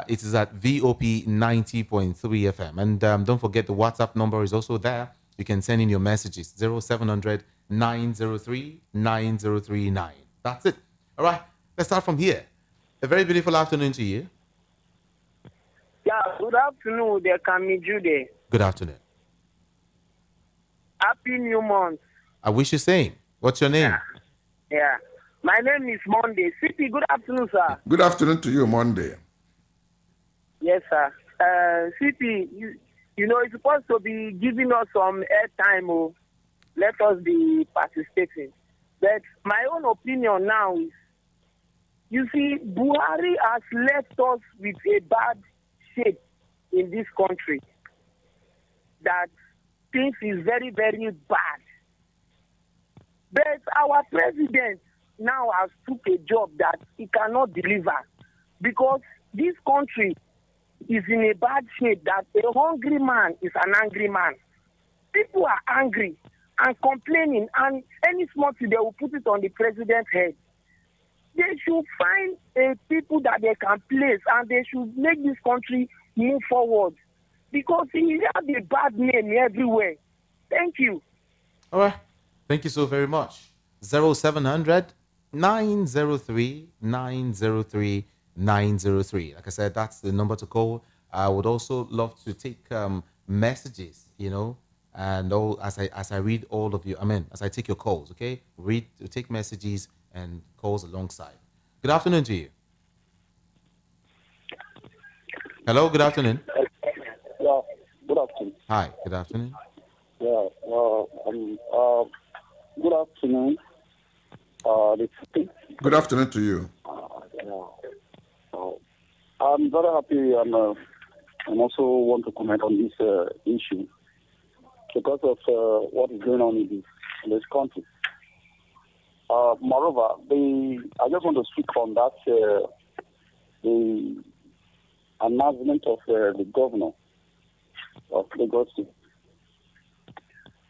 It is at VOP 90.3 FM. And don't forget, the WhatsApp number is also there. You can send in your messages, 0700 903 9039. That's it. All right, let's start from here. A very beautiful afternoon to you. Yeah, good afternoon, there can be Jude. Good afternoon. Happy New Month. I wish you same. What's your name? Yeah. My name is Monday. CP, good afternoon, sir. Good afternoon to you, Monday. Yes, sir. CP, you know, it's supposed to be giving us some airtime. Oh. let us be participating. But my own opinion now is, you see, Buhari has left us with a bad shape in this country. That things is very, very bad. But our president now has took a job that he cannot deliver, because this country is in a bad shape that a hungry man is an angry man. People are angry and complaining, and any small thing they will put it on the president's head. They should find people that they can place, and they should make this country move forward, because he has a bad name everywhere. Thank you. All right. Thank you so very much. 0700 903 903 903. Like I said, that's the number to call. I would also love to take messages, and as I read all of you. As I take your calls, okay? Take messages and calls alongside. Good afternoon to you. Hello, good afternoon. Yeah, good afternoon. Hi, good afternoon. Yeah, good afternoon. Good afternoon to you. I'm very happy, and also want to comment on this issue because of what is going on in this country. Moreover, I just want to speak on that the announcement of the governor of Lagos State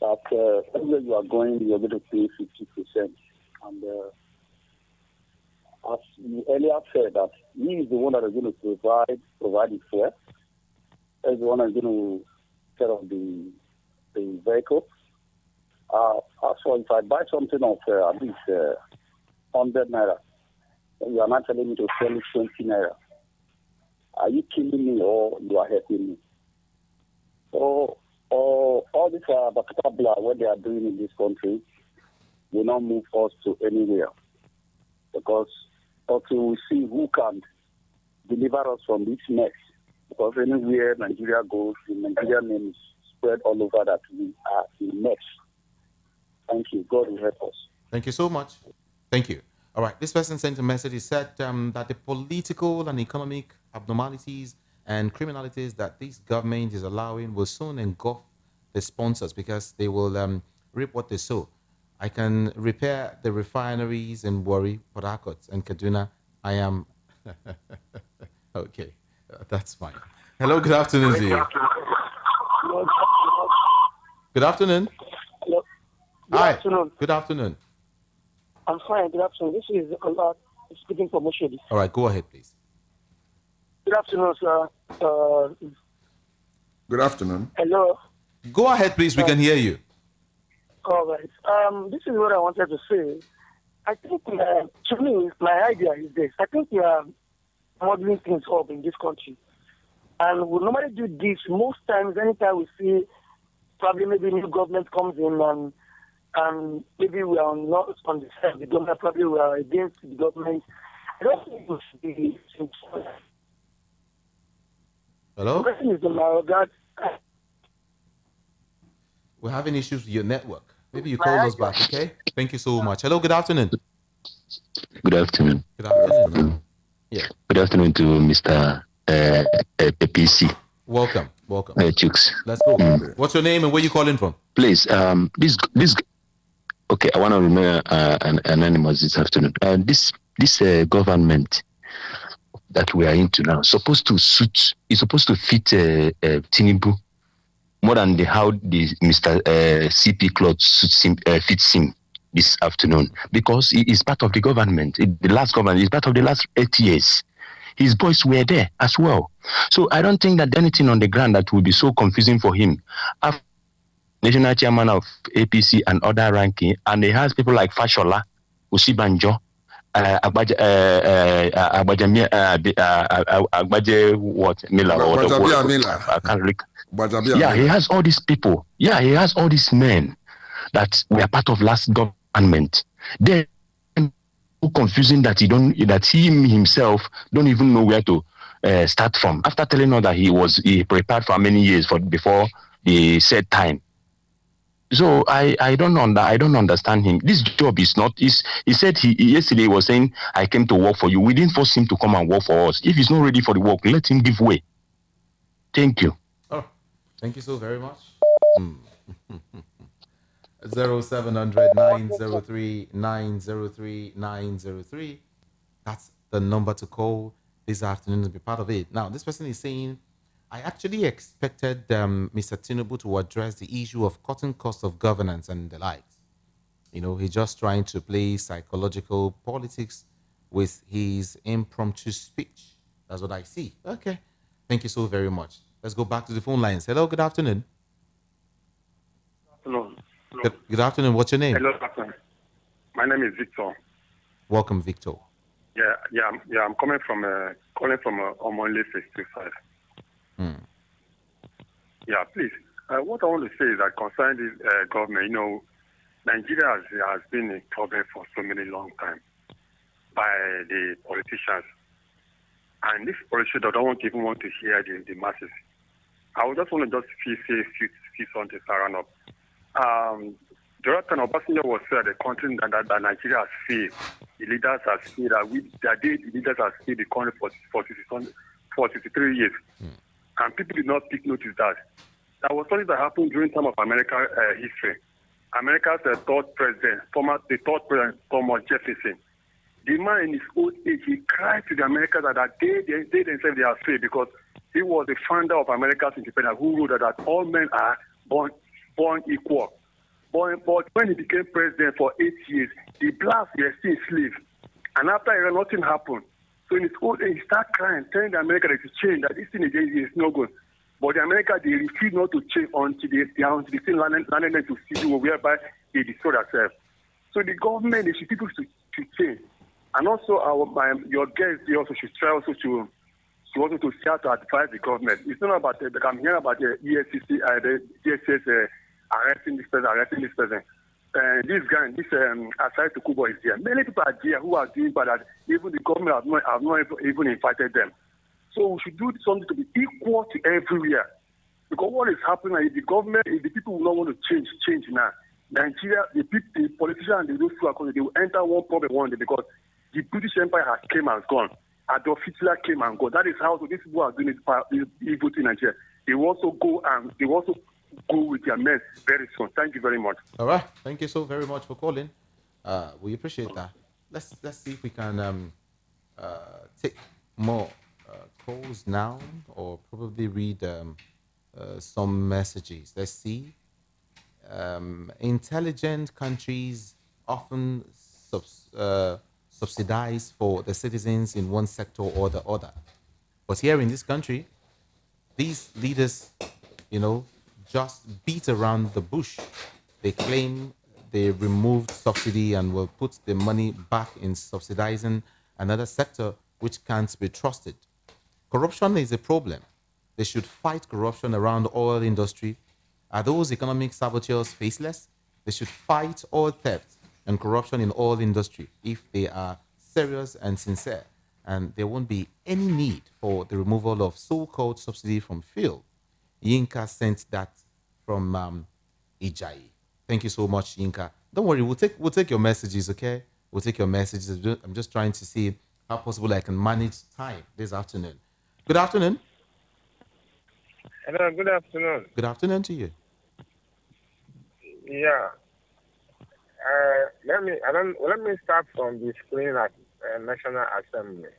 that everywhere you are going, you are going to pay 50%. And as you earlier said, that he is the one that is going to provide the fare. He's the one that is going to set up the vehicle. As for if I buy something of at least 100 naira, you are not telling me to sell it 20 naira. Are you killing me or you are helping me? So, all this blah, what they are doing in this country will not move us to anywhere. Because until we see who can deliver us from this mess, because anywhere Nigeria goes, the Nigerian name is spread all over that we are in mess. Thank you. God will help us. Thank you so much. Thank you. All right. This person sent a message. He said that the political and economic abnormalities and criminalities that this government is allowing will soon engulf the sponsors, because they will reap what they sow. I can repair the refineries in Warri, Port Harcourt, and Kaduna. I am... Okay. That's fine. Hello. Good afternoon to you. Good afternoon. Hello. Good Hi. afternoon. Good afternoon. I'm fine. Good afternoon. This is Allah speaking from Moshedi. All right. Go ahead, please. Good afternoon, sir. Good afternoon. Hello. Go ahead, please. We can hear you. All right. This is what I wanted to say. I think, to me, my idea is this. I think we are modeling things up in this country. And we normally do this most times, anytime we see probably maybe new government comes in and maybe we are not on the side of the government, probably we are against the government. I don't think we should be... Hello? The question is in my regard. We're having issues with your network. Maybe you call us back, okay? Thank you so much. Hello, good afternoon. Good afternoon. Good afternoon. Yeah. Good afternoon to Mr. PC. Welcome. Welcome. Chooks. Let's go. What's your name and where you calling from? Please, this. Okay, I want to remain anonymous this afternoon. This government that we are into now is supposed to fit Tinubu more than how the Mr. CP Claude fits him this afternoon, because he is part of the government. The last government is part of the last 8 years. His boys were there as well. So I don't think that anything on the ground that will be so confusing for him. National chairman of APC and other ranking, and he has people like Fashola, Usibanjo, Agbaje Miller. I can't read. Yeah, he has all these people. Yeah, he has all these men that were part of last government. They're so confusing that he himself don't even know where to start from. After telling us that he prepared for many years before the said time. So I don't understand him. This job is not. He said yesterday he was saying I came to work for you. We didn't force him to come and work for us. If he's not ready for the work, let him give way. Thank you. Oh, thank you so very much. 0700 903. That's the number to call this afternoon to be part of it. Now, this person is saying, I actually expected Mr. Tinubu to address the issue of cutting cost of governance and the likes. You know, he's just trying to play psychological politics with his impromptu speech. That's what I see. Okay. Thank you so very much. Let's go back to the phone lines. Hello, good afternoon. Hello. Good afternoon. What's your name? Hello, my name is Victor. Welcome, Victor. I'm calling from Omonle Phase side. Yeah, please. What I want to say is that concerning this government, you know, Nigeria has been in trouble for so many long time by the politicians, and this politicians don't even want to hear the masses. I would just want to say something around up. The other time Obasanjo was said the country that Nigeria has failed. The leaders have failed. The leaders have failed the country for 63 years. And people did not take notice that. That was something that happened during time of American history. America's third president, Thomas Jefferson. The man in his old age, he cried to the Americans that they themselves they are failed because he was the founder of America's independence who wrote that all men are born equal. But when he became president for 8 years, the blacks were still slaves. And after nothing happened. So in his old age, he started crying, telling the America that to change, that this thing is no good. But the America, they refused not to change until they still landed them to see whereby they destroy themselves. So the government, they should people to change. And also your guests, they also should try also to start to advise the government. It's not about I'm hearing about the EFCC, the DSS arresting this person. This guy, Asai Tukubo is there. Many people are there who are doing bad. Even the government have not even invited them. So we should do something to be equal to everywhere. Because what is happening is the government, if the people will not want to change now. Nigeria, the politicians and the those who are coming, they will enter one problem one day because the British Empire has came and gone. Adolf Hitler came and gone. That is how these people are doing evil to Nigeria. They will also go with their men very soon. Thank you very much. All right. Thank you so very much for calling. We appreciate that. Let's see if we can take more calls now or probably read some messages. Let's see. Intelligent countries often subsidize for the citizens in one sector or the other. But here in this country, these leaders, just beat around the bush. They claim they removed subsidy and will put the money back in subsidizing another sector which can't be trusted. Corruption is a problem. They should fight corruption around oil industry. Are those economic saboteurs faceless? They should fight all theft and corruption in oil industry if they are serious and sincere, and there won't be any need for the removal of so-called subsidy from fuel. Yinka sent that from Ijai. Thank you so much, Yinka. Don't worry, we'll take your messages, okay? We'll take your messages. I'm just trying to see how possible I can manage time this afternoon. Good afternoon. Hello, good afternoon. Good afternoon to you. Yeah. Let me start from the screen at National Assembly.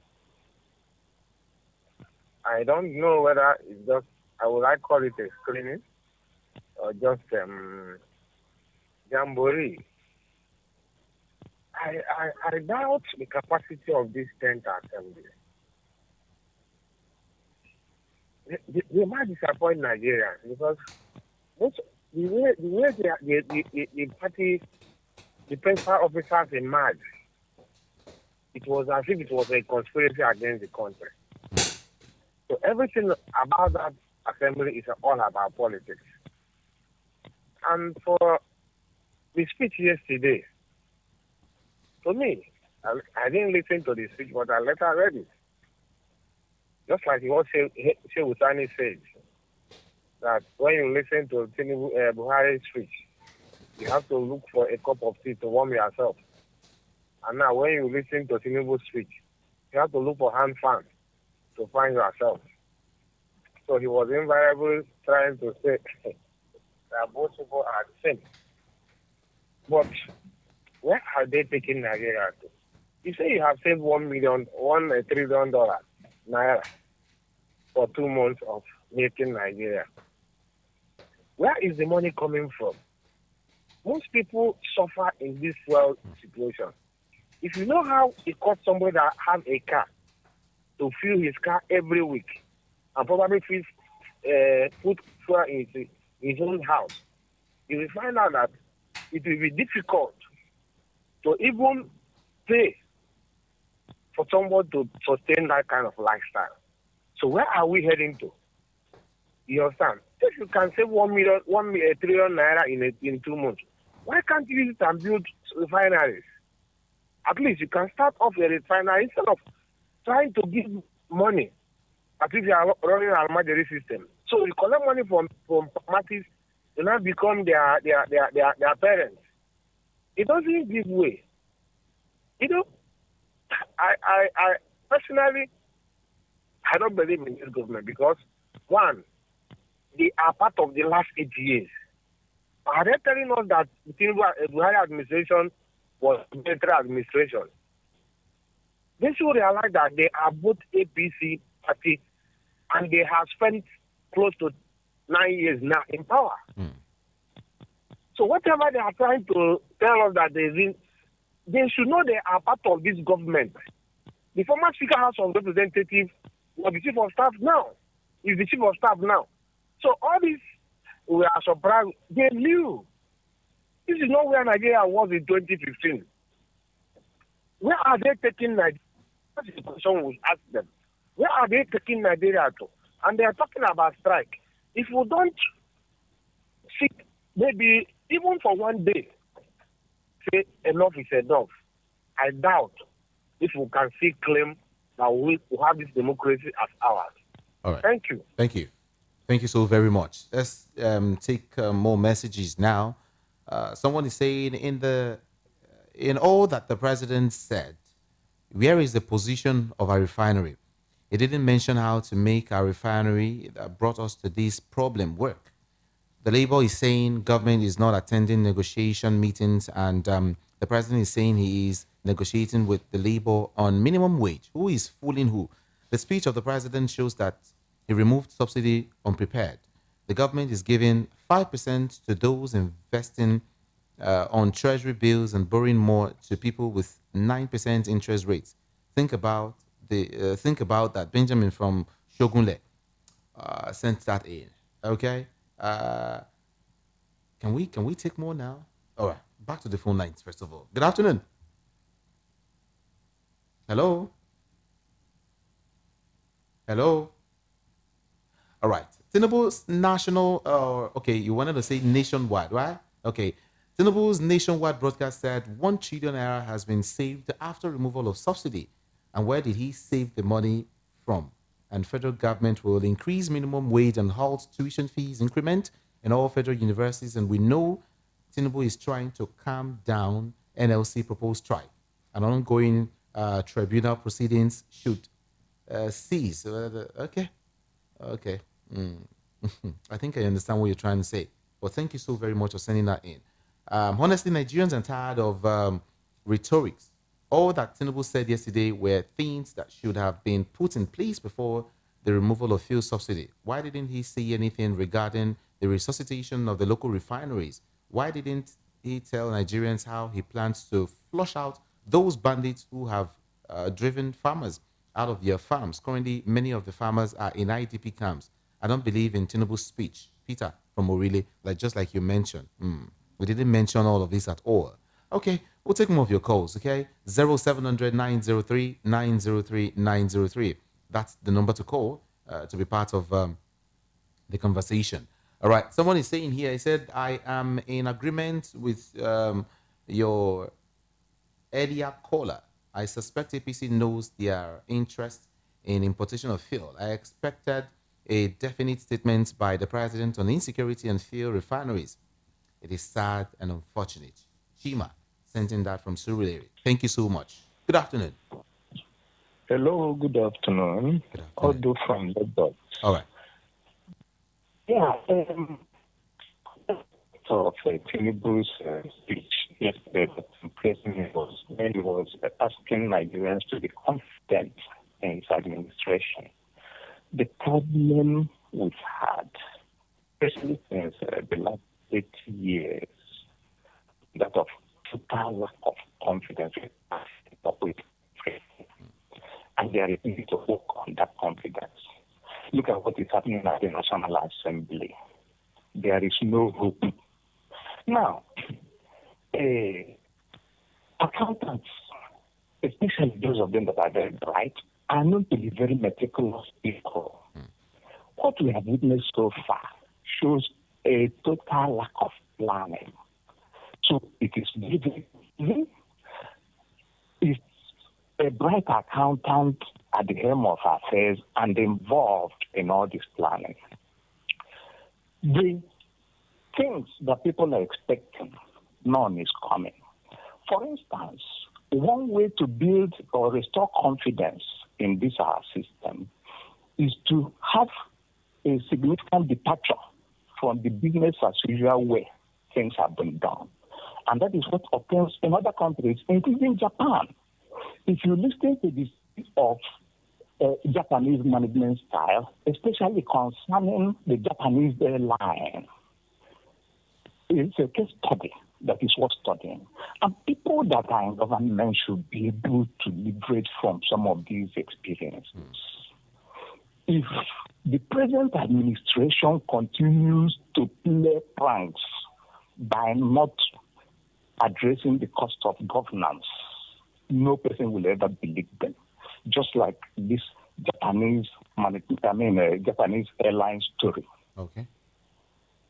I don't know whether it's just, I would like call it a screening or just jamboree. I doubt the capacity of this 10th assembly. They might disappoint Nigerians because the way the party, the principal officers emerged, it was as if it was a conspiracy against the country. So everything about that assembly is all about politics. And for the speech yesterday, to me, I didn't listen to the speech, but I later read it. Just like what Shewutani said, that when you listen to Tinubu, Buhari's speech, you have to look for a cup of tea to warm yourself. And now when you listen to Tinubu's speech, you have to look for hand fan to find yourself. So he was invariably trying to say that both people are the same. But where are they taking Nigeria to? You say you have saved $1 trillion naira for 2 months of making Nigeria. Where is the money coming from? Most people suffer in this world situation. If you know how it costs somebody that has a car to fuel his car every week and probably put fuel in his own house, you will find out that it will be difficult to even pay for someone to sustain that kind of lifestyle. So where are we heading to? You understand? If you can save 1 trillion naira in 2 months, why can't you use it and build refineries? At least you can start off a refinery instead of trying to give money as if you are running an armadillo system. So you collect money from parties to now become their parents. It doesn't give way. You know, I personally, I don't believe in this government because, one, they are part of the last 8 years. Are they telling us that the Tinubu administration was a better administration? They should realize that they are both APC party and they have spent close to 9 years now in power. So whatever they are trying to tell us that they should know they are part of this government. The former Speaker House of Representatives was the Chief of Staff now. He's the Chief of Staff now. So all this, we are surprised. They knew. This is not where Nigeria was in 2015. Where are they taking Nigeria? That's the question we ask them. Where are they taking Nigeria to? And they are talking about strike. If we don't seek, maybe even for one day, say enough is enough, I doubt if we can still claim that we have this democracy as ours. All right. Thank you. Thank you. Thank you so very much. Let's take more messages now. Someone is saying in all that the president said, where is the position of our refinery? He didn't mention how to make our refinery that brought us to this problem work. The Labour is saying government is not attending negotiation meetings, and the president is saying he is negotiating with the Labour on minimum wage. Who is fooling who? The speech of the president shows that he removed subsidy unprepared. The government is giving 5% to those investing on treasury bills and borrowing more to people with 9% interest rates. Think about that. Benjamin from Shogunle sent that in. Okay. Can we take more now? All right. Back to the phone lines first of all. Good afternoon. Hello. Hello. All right. Tinubu's national, okay, you wanted to say nationwide, right? Okay. Tinubu's nationwide broadcast said 1 trillion naira has been saved after removal of subsidy. And where did he save the money from? And federal government will increase minimum wage and halt tuition fees increment in all federal universities. And we know Tinubu is trying to calm down NLC proposed strike. An ongoing tribunal proceedings should cease. Okay. I think I understand what you're trying to say. But thank you so very much for sending that in. Honestly, Nigerians are tired of rhetorics. All that Tinubu said yesterday were things that should have been put in place before the removal of fuel subsidy. Why didn't he say anything regarding the resuscitation of the local refineries? Why didn't he tell Nigerians how he plans to flush out those bandits who have driven farmers out of their farms? Currently, many of the farmers are in IDP camps. I don't believe in Tinubu's speech. Peter from Orile, just like you mentioned. We didn't mention all of this at all. Okay, we'll take more of your calls, okay? 0700 903 903 903. That's the number to call to be part of the conversation. All right, someone is saying here, he said, I am in agreement with your earlier caller. I suspect APC knows their interest in importation of fuel. I expected a definite statement by the president on insecurity and fuel refineries. It is sad and unfortunate. Chima sent in that from Surulere. Thank you so much. Good afternoon. Hello, good afternoon. Good afternoon. Audio from Lagos. All right. Yeah, so Tinubu's speech yesterday, the president was when he was asking Nigerians to be confident in his administration. The problem we've had, especially since the last 80 years, that of total lack of confidence with public president. And there is need to work on that confidence. Look at what is happening at the National Assembly. There is no hope. Now, accountants, especially those of them that are very bright, are known to be very meticulous people. What we have witnessed so far shows a total lack of planning. So it is very it's a bright accountant at the helm of affairs and involved in all this planning. The things that people are expecting, none is coming. For instance, one way to build or restore confidence in this our system is to have a significant departure from the business as usual way things have been done. And that is what occurs in other countries, including Japan. If you listen to the speech of Japanese management style, especially concerning the Japanese airline, it's a case study that is worth studying. And people that are in government should be able to leverage from some of these experiences. If the present administration continues to play pranks by not addressing the cost of governance, no person will ever believe them. Just like this Japanese airline story. Okay.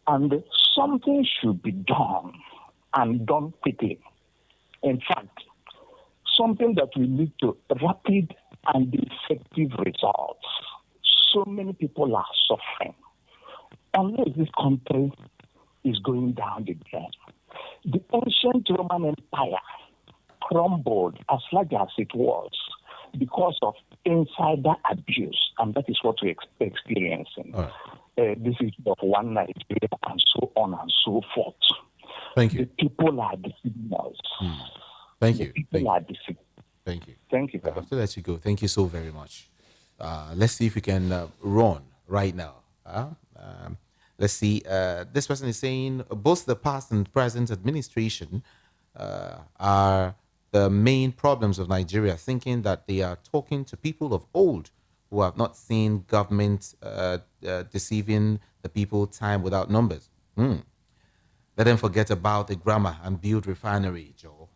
And something should be done, and done quickly. In fact, something that will lead to rapid and effective results. So many people are suffering. Unless this country is going down the drain. The ancient Roman Empire crumbled as large as it was because of insider abuse, and that is what we're experiencing. All right. This is of one Nigeria and so on and so forth. Thank you. The people are deceiving us. Thank you. People are deceiving. Thank you. Thank you. I have to let you go. Thank you so very much. Let's see if we can run right now. Let's see. This person is saying both the past and present administration are the main problems of Nigeria, thinking that they are talking to people of old who have not seen government deceiving the people time without numbers. Let them forget about the grammar and build refinery, Joe.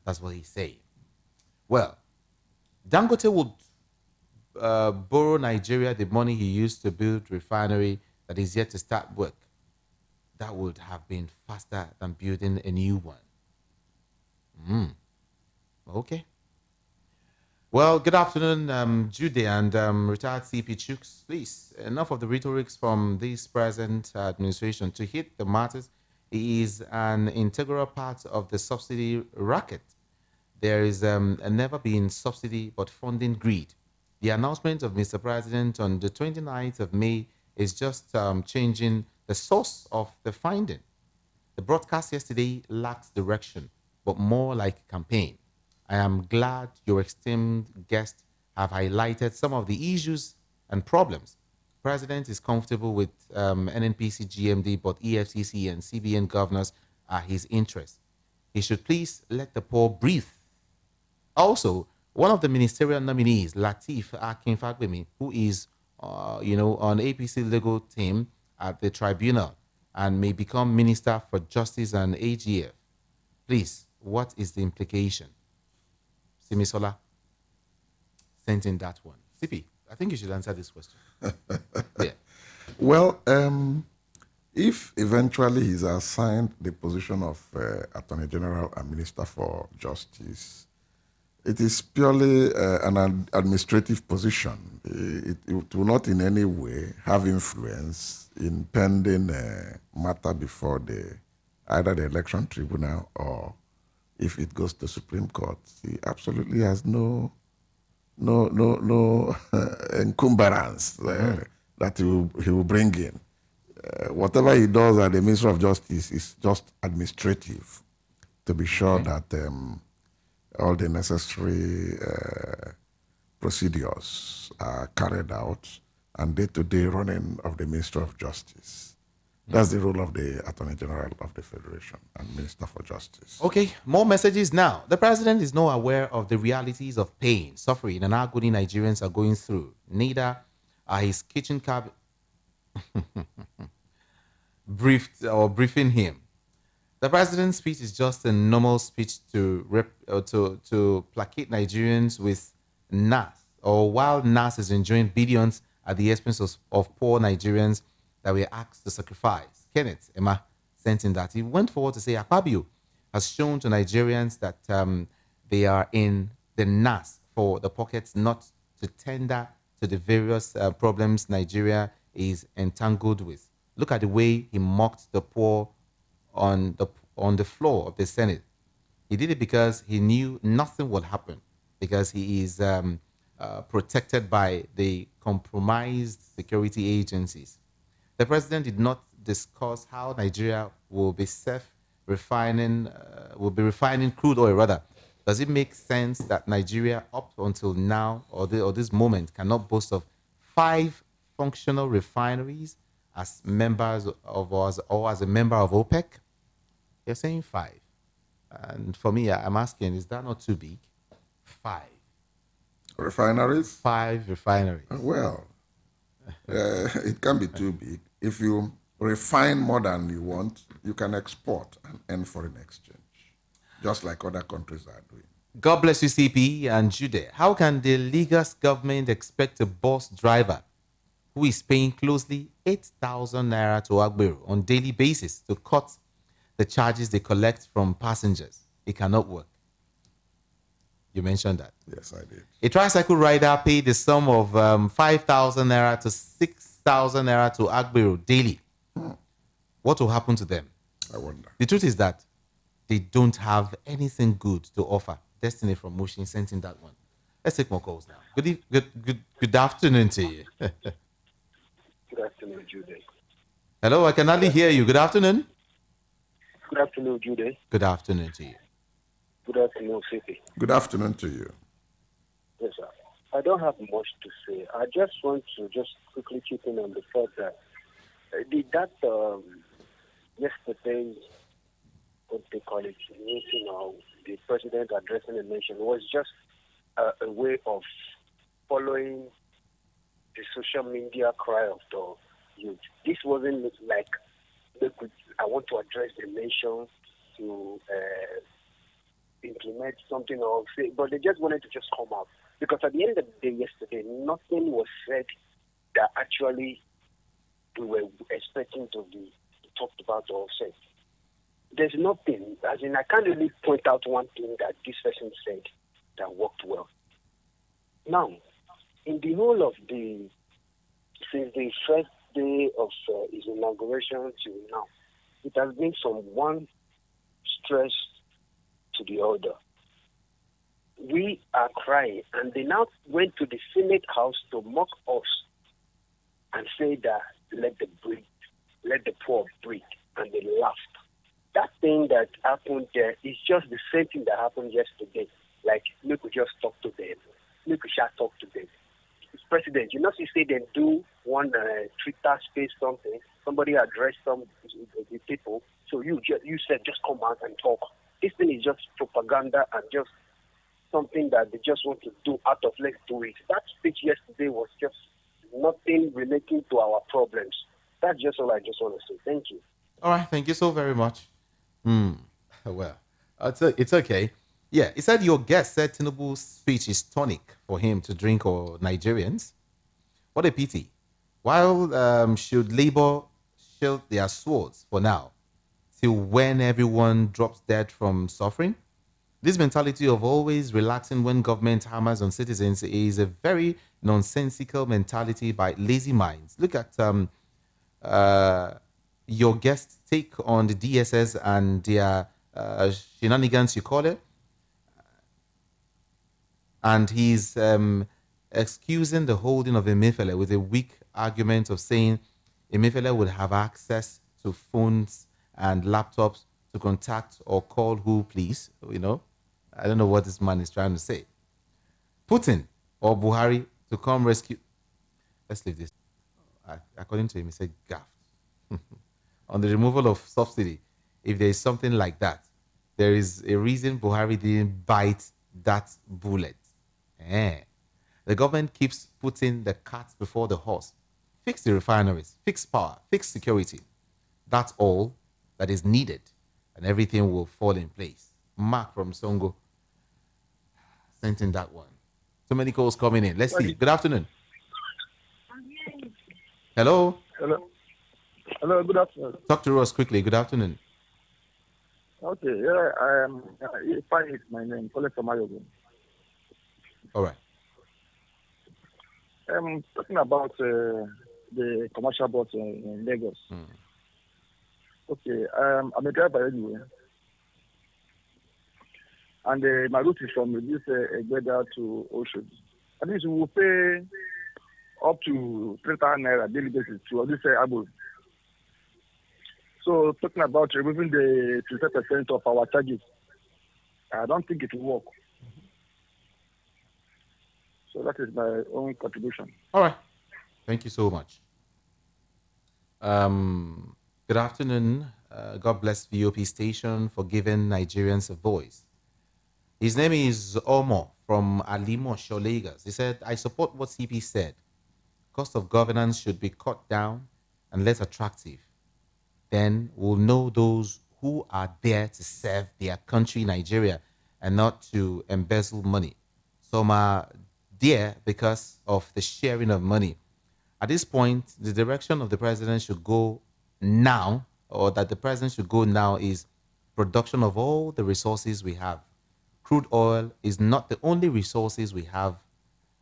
That's what he's saying. Well, Dangote would borrow Nigeria the money he used to build refinery that is yet to start work. That would have been faster than building a new one. Okay. Well, good afternoon, Jude and retired CP Chooks. Please, enough of the rhetorics from this present administration. To hit the matters, he is an integral part of the subsidy racket. There is never been subsidy but funding greed. The announcement of Mr. President on the 29th of May is just changing the source of the finding. The broadcast yesterday lacks direction, but more like a campaign. I am glad your esteemed guests have highlighted some of the issues and problems. President is comfortable with NNPC GMD, but EFCC and CBN governors are his interests. He should please let the poor breathe. Also, one of the ministerial nominees, Lateef Akinfagbemi, who is, on APC legal team at the Tribunal and may become Minister for Justice and AGF. Please, what is the implication? Simisola sent in that one. CP, I think you should answer this question. Yeah. Well, if eventually he's assigned the position of Attorney General and Minister for Justice, it is purely an administrative position. It will not in any way have influence in pending matter before either the election tribunal or if it goes to Supreme Court, he absolutely has no encumbrance that he will bring in. Whatever he does at the Ministry of Justice is just administrative to be sure that all the necessary procedures are carried out and day-to-day running of the Ministry of Justice. That's the role of the Attorney General of the Federation and Minister for Justice. Okay, more messages now. The president is not aware of the realities of pain, suffering, and agony Nigerians are going through. Neither are his kitchen cabinet briefing him. The president's speech is just a normal speech to placate Nigerians with NAS, or while NAS is enjoying billions at the expense of poor Nigerians that were asked to sacrifice. Kenneth, Emma, sent in that. He went forward to say Akpabio has shown to Nigerians that they are in the NAS for the pockets, not to tender to the various problems Nigeria is entangled with. Look at the way he mocked the poor on the floor of the Senate. He did it because he knew nothing would happen, because he is protected by the compromised security agencies. The president did not discuss how Nigeria will be refining crude oil. Rather, does it make sense that Nigeria, up until now or this moment, cannot boast of 5 functional refineries as members of us or as a member of OPEC? You're saying 5, and for me, I'm asking: is that not too big? 5 refineries. 5 refineries. Well, it can be too big. If you refine more than you want, you can export and earn foreign exchange, just like other countries are doing. God bless you, CP and Jude. How can the Lagos government expect a bus driver who is paying closely 8,000 naira to Agbero on daily basis to cut the charges they collect from passengers? It cannot work. You mentioned that. Yes, I did. A tricycle rider paid the sum of 5,000 naira to 6,000 naira to Agbero daily. What will happen to them? I wonder. The truth is that they don't have anything good to offer. Destiny from Mushin sent in that one. Let's take more calls now. Good afternoon to you. Good afternoon, Jude. Hello, I can hardly hear you. Good afternoon. Good afternoon, Jude. Good afternoon to you. Good afternoon, City. Good afternoon to you. Yes, sir. I don't have much to say. I just want to quickly chip in on the fact that yesterday's, what they call it, meeting of the president addressing the nation was just a way of following the social media cry of the youth. This wasn't like, I want to address the nation to implement something or say, but they just wanted to just come out. Because at the end of the day yesterday, nothing was said that actually we were expecting to be talked about or said. There's nothing, as in I can't really point out one thing that this person said that worked well. Now, in the whole of since the first day of his inauguration till now, it has been from one stress to the other. We are crying, and they now went to the Senate House to mock us and say that let the poor breathe, and they laughed. That thing that happened there is just the same thing that happened yesterday. Like, we could just talk to them. We could just talk to them. It's president, you say they do one Twitter space something, somebody addressed the people, so you said just come out and talk. This thing is just propaganda and just something that they just want to do out of let's do it. That speech yesterday was just nothing relating to our problems. That's just all I just want to say. Thank you. All right, thank you so very much. Well, it's okay. Yeah, he said your guest said Tinubu's speech is tonic for him to drink, or Nigerians. What a pity. While should Labour shield their swords for now, till when everyone drops dead from suffering? This mentality of always relaxing when government hammers on citizens is a very nonsensical mentality by lazy minds. Look at your guest's take on the DSS and their shenanigans, you call it. And he's excusing the holding of Emefiele with a weak argument of saying Emefiele would have access to phones and laptops to contact or call who, please. You know, I don't know what this man is trying to say. Putin or Buhari to come rescue. Let's leave this. According to him, he said gaff. On the removal of subsidy, if there is something like that, there is a reason Buhari didn't bite that bullet. The government keeps putting the cart before the horse. Fix the refineries, fix power, fix security. That's all that is needed, and everything will fall in place. Mark from Songo sent in that one. So many calls coming in. Let's see. Good afternoon. Hello. Hello. Hello, good afternoon. Talk to us quickly. Good afternoon. Okay, yeah, I am. Fine is my name. Calling from Ayogun. All right. I'm talking about the commercial bus in Lagos. Okay, I'm a driver anyway. And my route is from this Egwuatu to Ocean. At least we will pay up to 3,000 naira daily basis to this Abu. So talking about removing the 20% of our charges, I don't think it will work. So that is my own contribution. All right. Thank you so much. Good afternoon. God bless VOP station for giving Nigerians a voice. His name is Omo from Alimosho, Lagos. He said, I support what CP said. Cost of governance should be cut down and less attractive. Then we'll know those who are there to serve their country, Nigeria, and not to embezzle money. Some are there because of the sharing of money. At this point, the direction of the president should go now, or that the president should go now, is production of all the resources we have. Crude oil is not the only resources we have.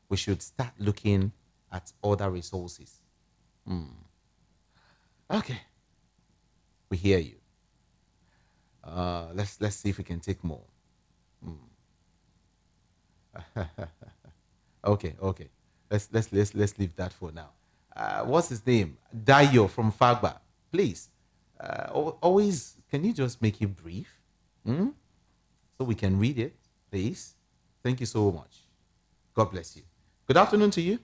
We should start looking at other resources. Okay. We hear you. Let's see if we can take more. Okay. Let's leave that for now. What's his name? Dayo from Fagba. Please, always, can you just make it brief? So we can read it, please. Thank you so much. God bless you. Good afternoon to you.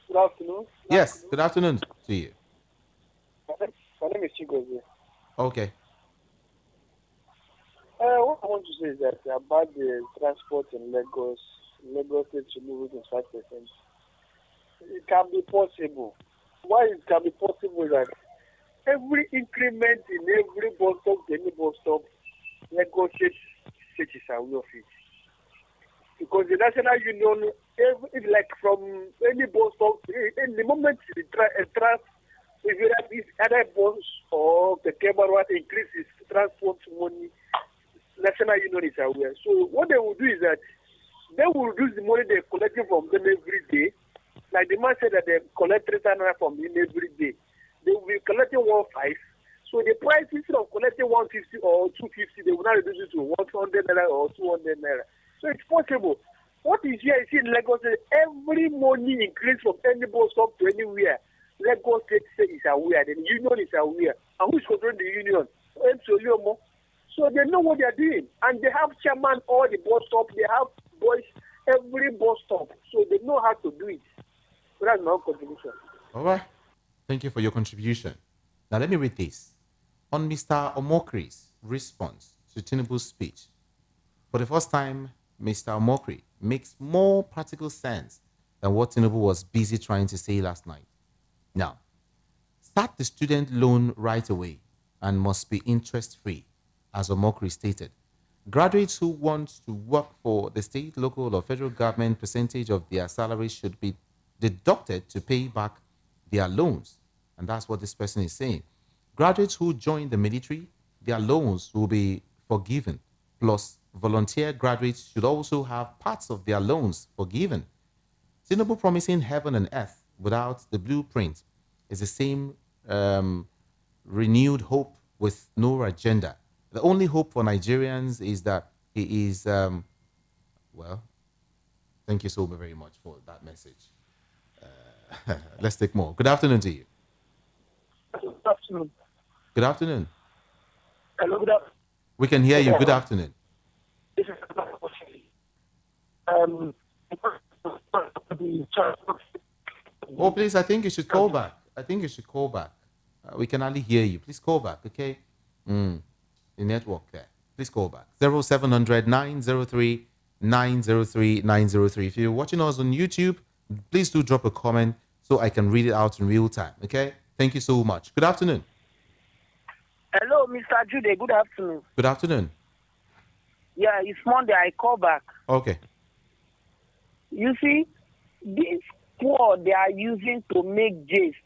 Good afternoon. Yes, good afternoon to you. My name is Chigozie. Okay. What I want to say is that about the transport in Lagos State to move it 5%. It can be possible. Why it can be possible is that every increment in every bus stop, any bus stop, Lagos State is aware of it. Because the National Union, if like from any bus stop, in the moment if either bus or the Kemarwa increases transport money, National Union is aware. So what they will do is that they will reduce the money they're collecting from them every day. Like the man said that they collect 3,000 from him every day. They will be collecting 1.5. So the price, instead of collecting 150 or 250, they will now reduce it to 100 naira or 200 naira. So it's possible. What is here is in Lagos, every money increase from any bus stop to anywhere. Lagos State is aware, the union is aware. And who is controlling the union? So they know what they are doing. And they have chairman all the bus stop. They have boys every bus stop. So they know how to do it. So that's my contribution. All right. Thank you for your contribution. Now let me read this. On Mr. Omokri's response to Tinubu's speech, for the first time, Mr. Omokri makes more practical sense than what Tinubu was busy trying to say last night. Now, start the student loan right away and must be interest-free, as Omokri stated. Graduates who want to work for the state, local, or federal government, percentage of their salary should be deducted to pay back their loans. And that's what this person is saying. Graduates who join the military, their loans will be forgiven. Plus, volunteer graduates should also have parts of their loans forgiven. Tinubu promising heaven and earth without the blueprint is the same renewed hope with no agenda. The only hope for Nigerians is that he is, well, thank you so very much for that message. Let's take more. Good afternoon to you. Good afternoon. Good afternoon. Hello, good afternoon. We can hear you. Good afternoon. This is Oh, please, I think you should call back. I think you should call back. We can hardly hear you. Please call back, okay? The network there. Please call back. 0700 903 903 903. If you're watching us on YouTube, please do drop a comment so I can read it out in real time, okay? Thank you so much. Good afternoon. Hello, Mr. Jude. Good afternoon. Good afternoon. Yeah, it's Monday. I call back. Okay. You see, this poor they are using to make jest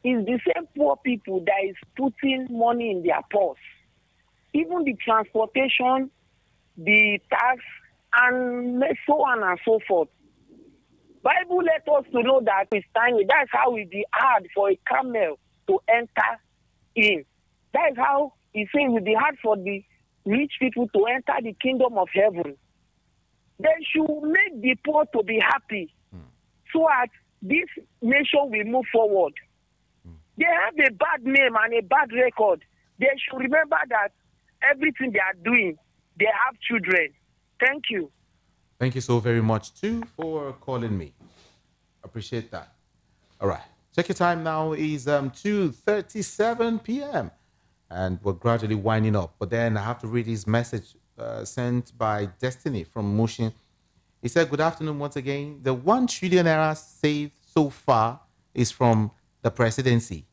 is the same poor people that is putting money in their purse. Even the transportation, the tax, and so on and so forth. Bible let us to know that it's time. That's how it be hard for a camel to enter in. That is how he says it will be hard for the rich people to enter the kingdom of heaven. They should make the poor to be happy so that this nation will move forward. They have a bad name and a bad record. They should remember that everything they are doing, they have children. Thank you. Thank you so very much, too, for calling me. Appreciate that. All right. Check your time now is 2:37 p.m. And we're gradually winding up. But then I have to read his message sent by Destiny from Mushin. He said, good afternoon once again. The 1 trillion naira saved so far is from the presidency.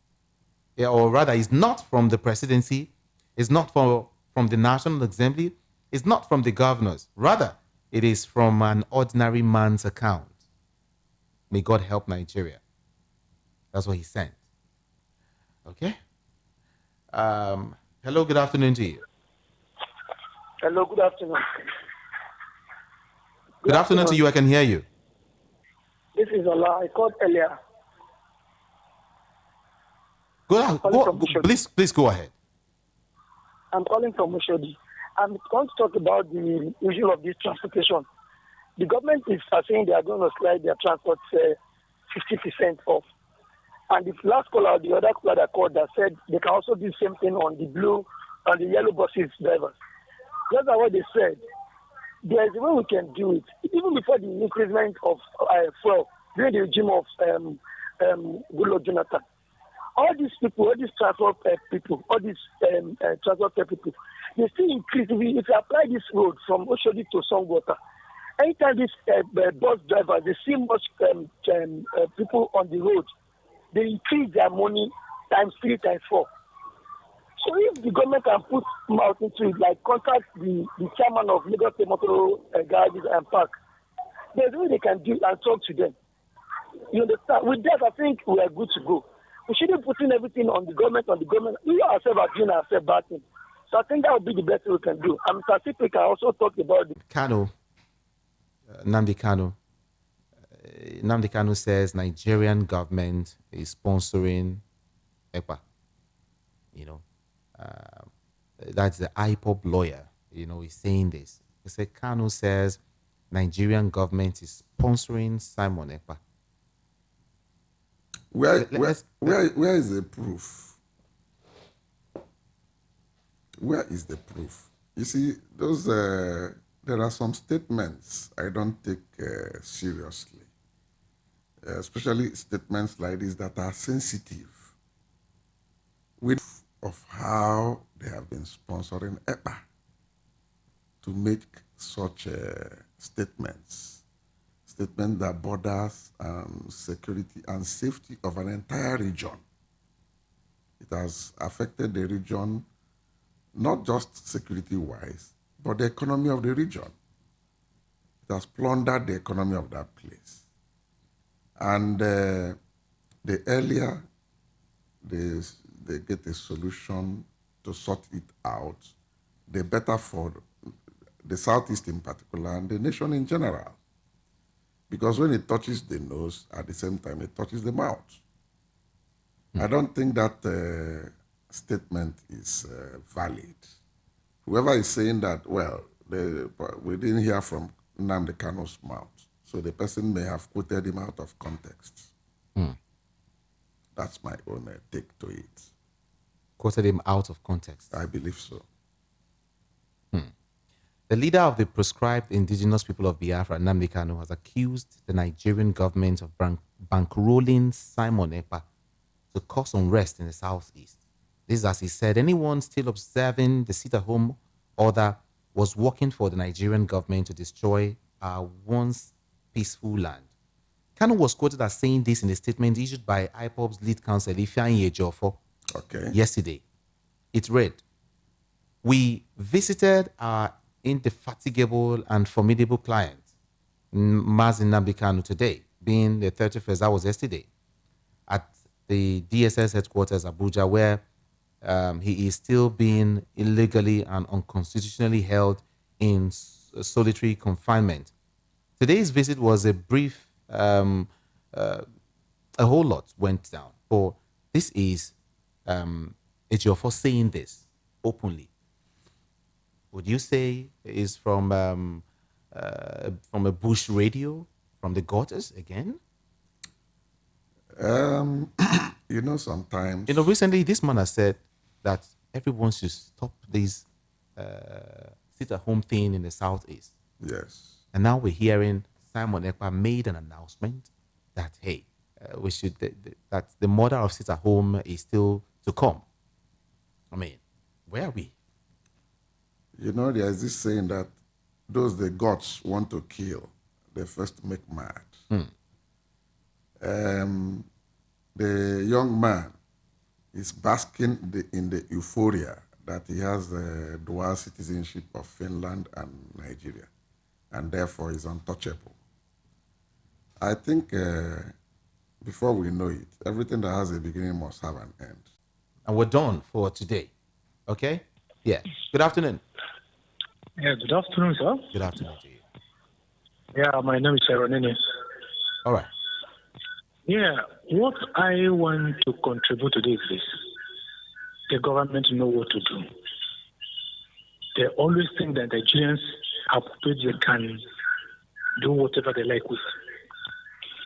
Yeah, or rather, it's not from the presidency. It's not from the National Assembly. It's not from the governors. Rather, it is from an ordinary man's account. May God help Nigeria. That's what he sent. Okay? Hello, good afternoon to you. Hello, good afternoon. Good afternoon to you. I can hear you. This is Allah. I called earlier. Please go ahead. I'm calling from Mushodi. I'm going to talk about the issue of this transportation. The government is saying they are going to slide their transport 50% off. And the last caller, the other caller that called, that said they can also do the same thing on the blue and the yellow buses drivers. That's not what they said. There is a way we can do it. Even before the increment of fuel during the regime of Goodluck Jonathan. All these people, all these transport people, all these transport people, they still increase. If you apply this road from Oshodi to Songwater, anytime these bus drivers, they see much people on the road, they increase their money times 3, times 4. So if the government can put mouth into it, like contact the chairman of Lagos State Motor Garages and Park, there's a way they can do and talk to them. You understand? With that, I think we are good to go. We shouldn't put in everything on the government. We ourselves are doing ourselves bad thing. So I think that would be the best we can do. And Mr. we can also talk about the Kano, Nnamdi Kano. Nnamdi Kano says Nigerian government is sponsoring EPA. You know, that's the IPOP lawyer. You know, he's saying this. He said Kano says Nigerian government is sponsoring Simon EPA. Where is the proof? Where is the proof? You see, those there are some statements I don't take seriously, especially statements like this that are sensitive, with of how they have been sponsoring EPA to make such statements that borders security and safety of an entire region. It has affected the region, not just security-wise, but the economy of the region. It has plundered the economy of that place. And the earlier they get a solution to sort it out, the better for the Southeast in particular and the nation in general. Because when it touches the nose, at the same time, it touches the mouth. I don't think that statement is valid. Whoever is saying that, well, we didn't hear from Nnamdi Kanu's mouth, so the person may have quoted him out of context. That's my own take to it. Quoted him out of context. I believe so. The leader of the proscribed indigenous people of Biafra, Nnamdi Kanu, has accused the Nigerian government of bankrolling Simon Ekpa to cause unrest in the southeast. This is as he said, anyone still observing the sit-at-home order was working for the Nigerian government to destroy our once peaceful land. Kanu was quoted as saying this in a statement issued by IPOB's lead counsel, Ifeanyi Ejiofor, yesterday. It read, "We visited our indefatigable and formidable client, Mazi Nnamdi Kanu, today, being the 31st, that was yesterday, at the DSS headquarters, Abuja, where he is still being illegally and unconstitutionally held in solitary confinement. Today's visit was a brief, a whole lot went down. For this is Ejiofor saying this openly. Would you say is from a bush radio, from the gutters again? Sometimes. Recently this man has said that everyone should stop this sit-at-home thing in the southeast. Yes. And now we're hearing Simon Ekpa made an announcement that, hey, we should that the murder of sit-at-home is still to come. I mean, where are we? There is this saying that those the gods want to kill, they first make mad. The young man is basking in the euphoria that he has the dual citizenship of Finland and Nigeria, and therefore is untouchable. I think before we know it, everything that has a beginning must have an end. And we're done for today. Okay? Yeah. Good afternoon. Yeah, good afternoon, sir. Good afternoon to you. Yeah, my name is Ronini. All right. Yeah, what I want to contribute to this is the government know what to do. They always think that Nigerians are they can do whatever they like with.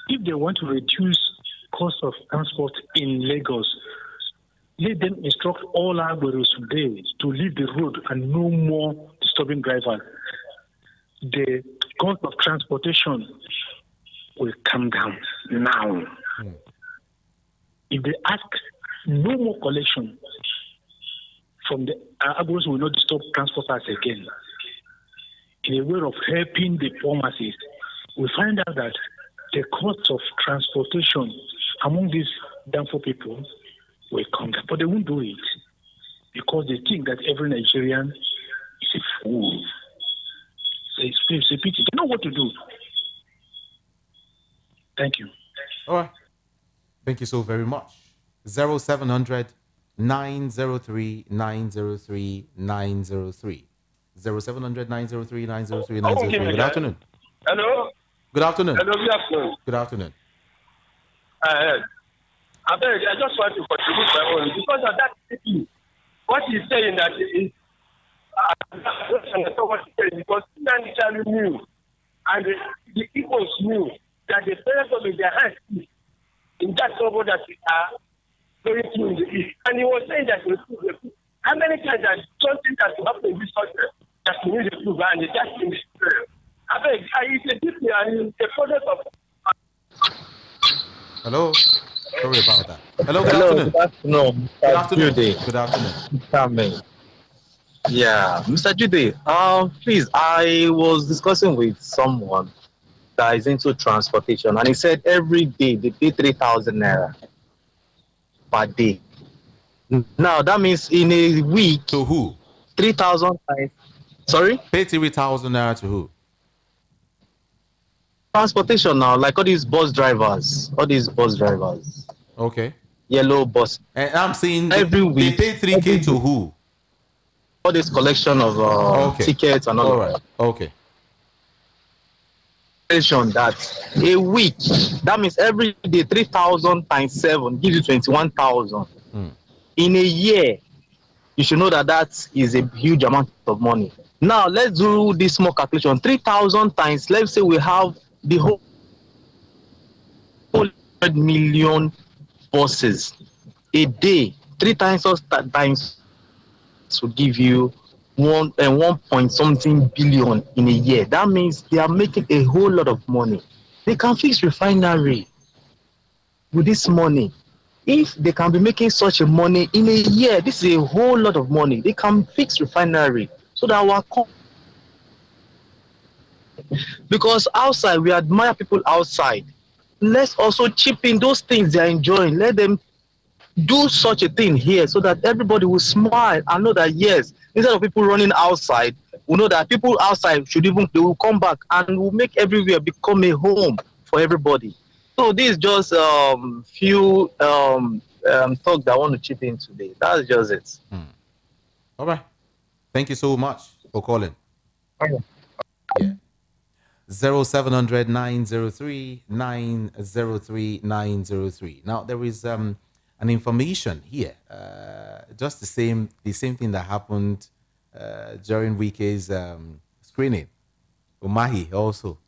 If they want to reduce cost of transport in Lagos, let them instruct all Agberos today to leave the road and no more disturbing drivers. The cost of transportation will come down now. If they ask no more collection from the Agberos, will not disturb transporters again. In a way of helping the poor masses, we find out that the cost of transportation among these downful people will come down, but they won't do it because they think that every Nigerian is a fool. It's a pity. They know what to do. Thank you. All right. Thank you so very much. 0700 903 903 903. 0700 903 903 903. Good afternoon. Hello. Good afternoon. Hello, good afternoon. Good afternoon. I just want to contribute my own because of that. What he's saying that is, I don't understand what he's saying because Nnamdi knew and the Igbos knew that the parents of their hands in that trouble that we are going through in the East. And he was saying that how many times that something that will happen in this country that we need to prove and that's in the spirit. I beg, it's a deeply and it's a product of. Hello. Sorry about that. Hello, good afternoon. Good afternoon. Good afternoon. Judy. Good afternoon. Yeah, Mr. Judy, please, I was discussing with someone that is into transportation, and he said every day they pay 3,000 naira per day. Now, that means in a week... To who? 3,000... Sorry? Pay 3,000 naira to who? Transportation now, like all these bus drivers. Okay. Yellow bus. And I'm saying every week. They pay 3K to who? All this collection of tickets and all right. that. Okay. that a week, that means every day 3,000 times 7 gives you 21,000. In a year, you should know that that is a huge amount of money. Now let's do this small calculation. 3,000 times, let's say we have the whole 100 million buses a day. 3 times times will give you 1 point something billion in a year. That means they are making a whole lot of money. They can fix refinery with this money. If they can be making such a money in a year, this is a whole lot of money. They can fix refinery so that our because outside we admire people outside. Let's also chip in those things they are enjoying. Let them do such a thing here so that everybody will smile and know that yes, instead of people running outside, we know that people outside they will come back and will make everywhere become a home for everybody. So this is just few talk that I want to chip in today. That's just it. All right. Thank you so much for calling. Okay. Yeah. 0700-903-903-903. Now there is an information here. Just the same thing that happened during Wike's screening. Umahi also,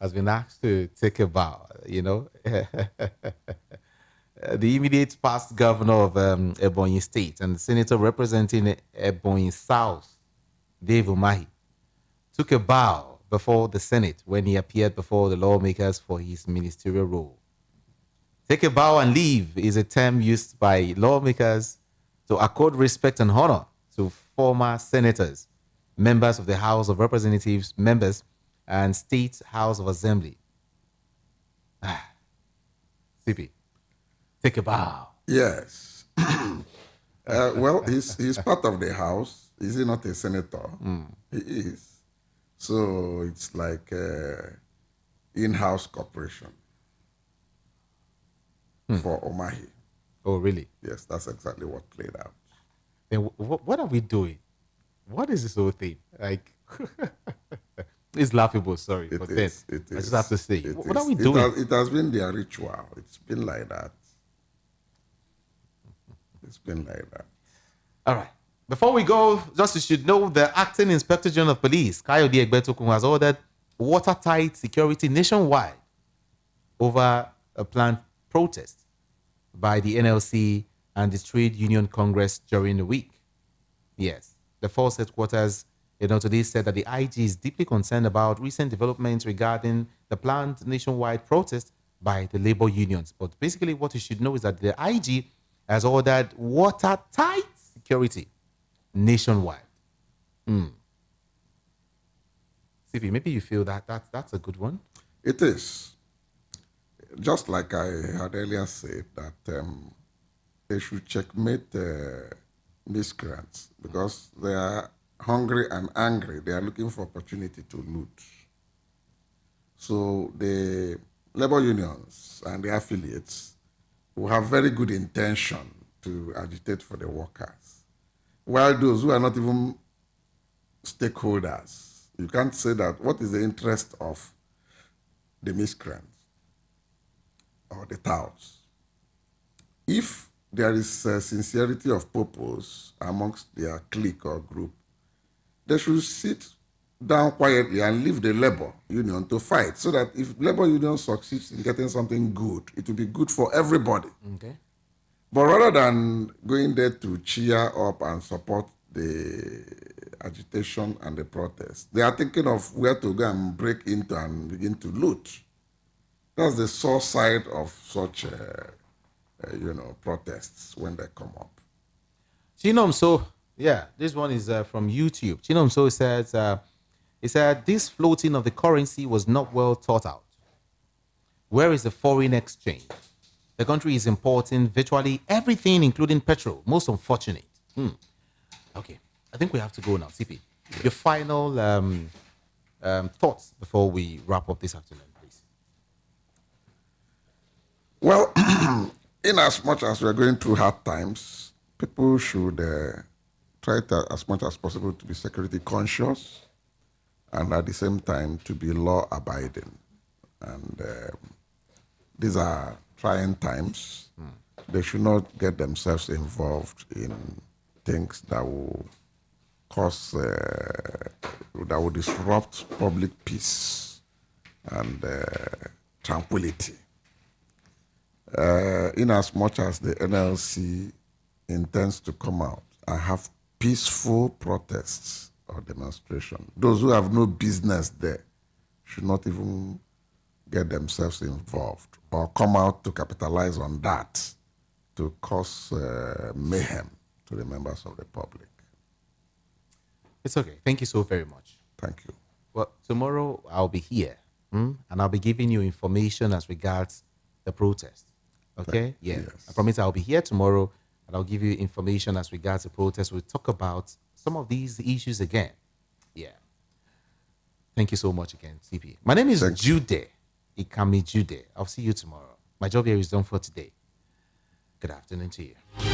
has been asked to take a bow. The immediate past governor of Ebonyi State and the senator representing Ebonyi South, Dave Umahi, took a bow before the Senate when he appeared before the lawmakers for his ministerial role. Take a bow and leave is a term used by lawmakers to accord respect and honor to former senators, members of the House of Representatives, members, and State House of Assembly. CP, take a bow. Yes. Well, he's part of the House. Is he not a senator? He is. So it's like in-house cooperation for Umahi. Oh, really? Yes, that's exactly what played out. Then what are we doing? What is this whole thing? Like, it's laughable, sorry. I just have to say, what are we doing? It has been their ritual. It's been like that. It's been like that. All right. Before we go, just you should know the Acting Inspector General of Police, Kayode Egwuatu, has ordered watertight security nationwide over a planned protest by the NLC and the Trade Union Congress during the week. Yes, the force headquarters, today said that the IG is deeply concerned about recent developments regarding the planned nationwide protest by the labor unions. But basically what you should know is that the IG has ordered watertight security nationwide. CP, maybe you feel that's a good one? It is. Just like I had earlier said, that they should checkmate miscreants because they are hungry and angry. They are looking for opportunity to loot. So the labor unions and the affiliates who have very good intention to agitate for the workers, while those who are not even stakeholders, you can't say that what is the interest of the miscreants or the touts. If there is sincerity of purpose amongst their clique or group, they should sit down quietly and leave the labor union to fight so that if labor union succeeds in getting something good, it will be good for everybody. Okay. But rather than going there to cheer up and support the agitation and the protest, they are thinking of where to go and break into and begin to loot. That's the sore side of such, protests when they come up. Chinomso, yeah, this one is from YouTube. Chinomso says, he said, this floating of the currency was not well thought out. Where is the foreign exchange? The country is importing virtually everything, including petrol. Most unfortunate. Okay, I think we have to go now. CP, your final thoughts before we wrap up this afternoon, please. Well, in as much as we are going through hard times, people should try to, as much as possible to be security conscious and at the same time to be law-abiding. And these are trying times. They should not get themselves involved in things that will cause, that will disrupt public peace and tranquility. In as much as the NLC intends to come out and have peaceful protests or demonstration, those who have no business there should not even get themselves involved or come out to capitalize on that to cause mayhem to the members of the public. It's okay. Thank you so very much. Thank you. Well, tomorrow I'll be here, and I'll be giving you information as regards the protest. Okay? Yes. I promise I'll be here tomorrow, and I'll give you information as regards the protest. We'll talk about some of these issues again. Yeah. Thank you so much again, CP. My name is Jude. Ikami Jude. I'll see you tomorrow. My job here is done for today. Good afternoon to you.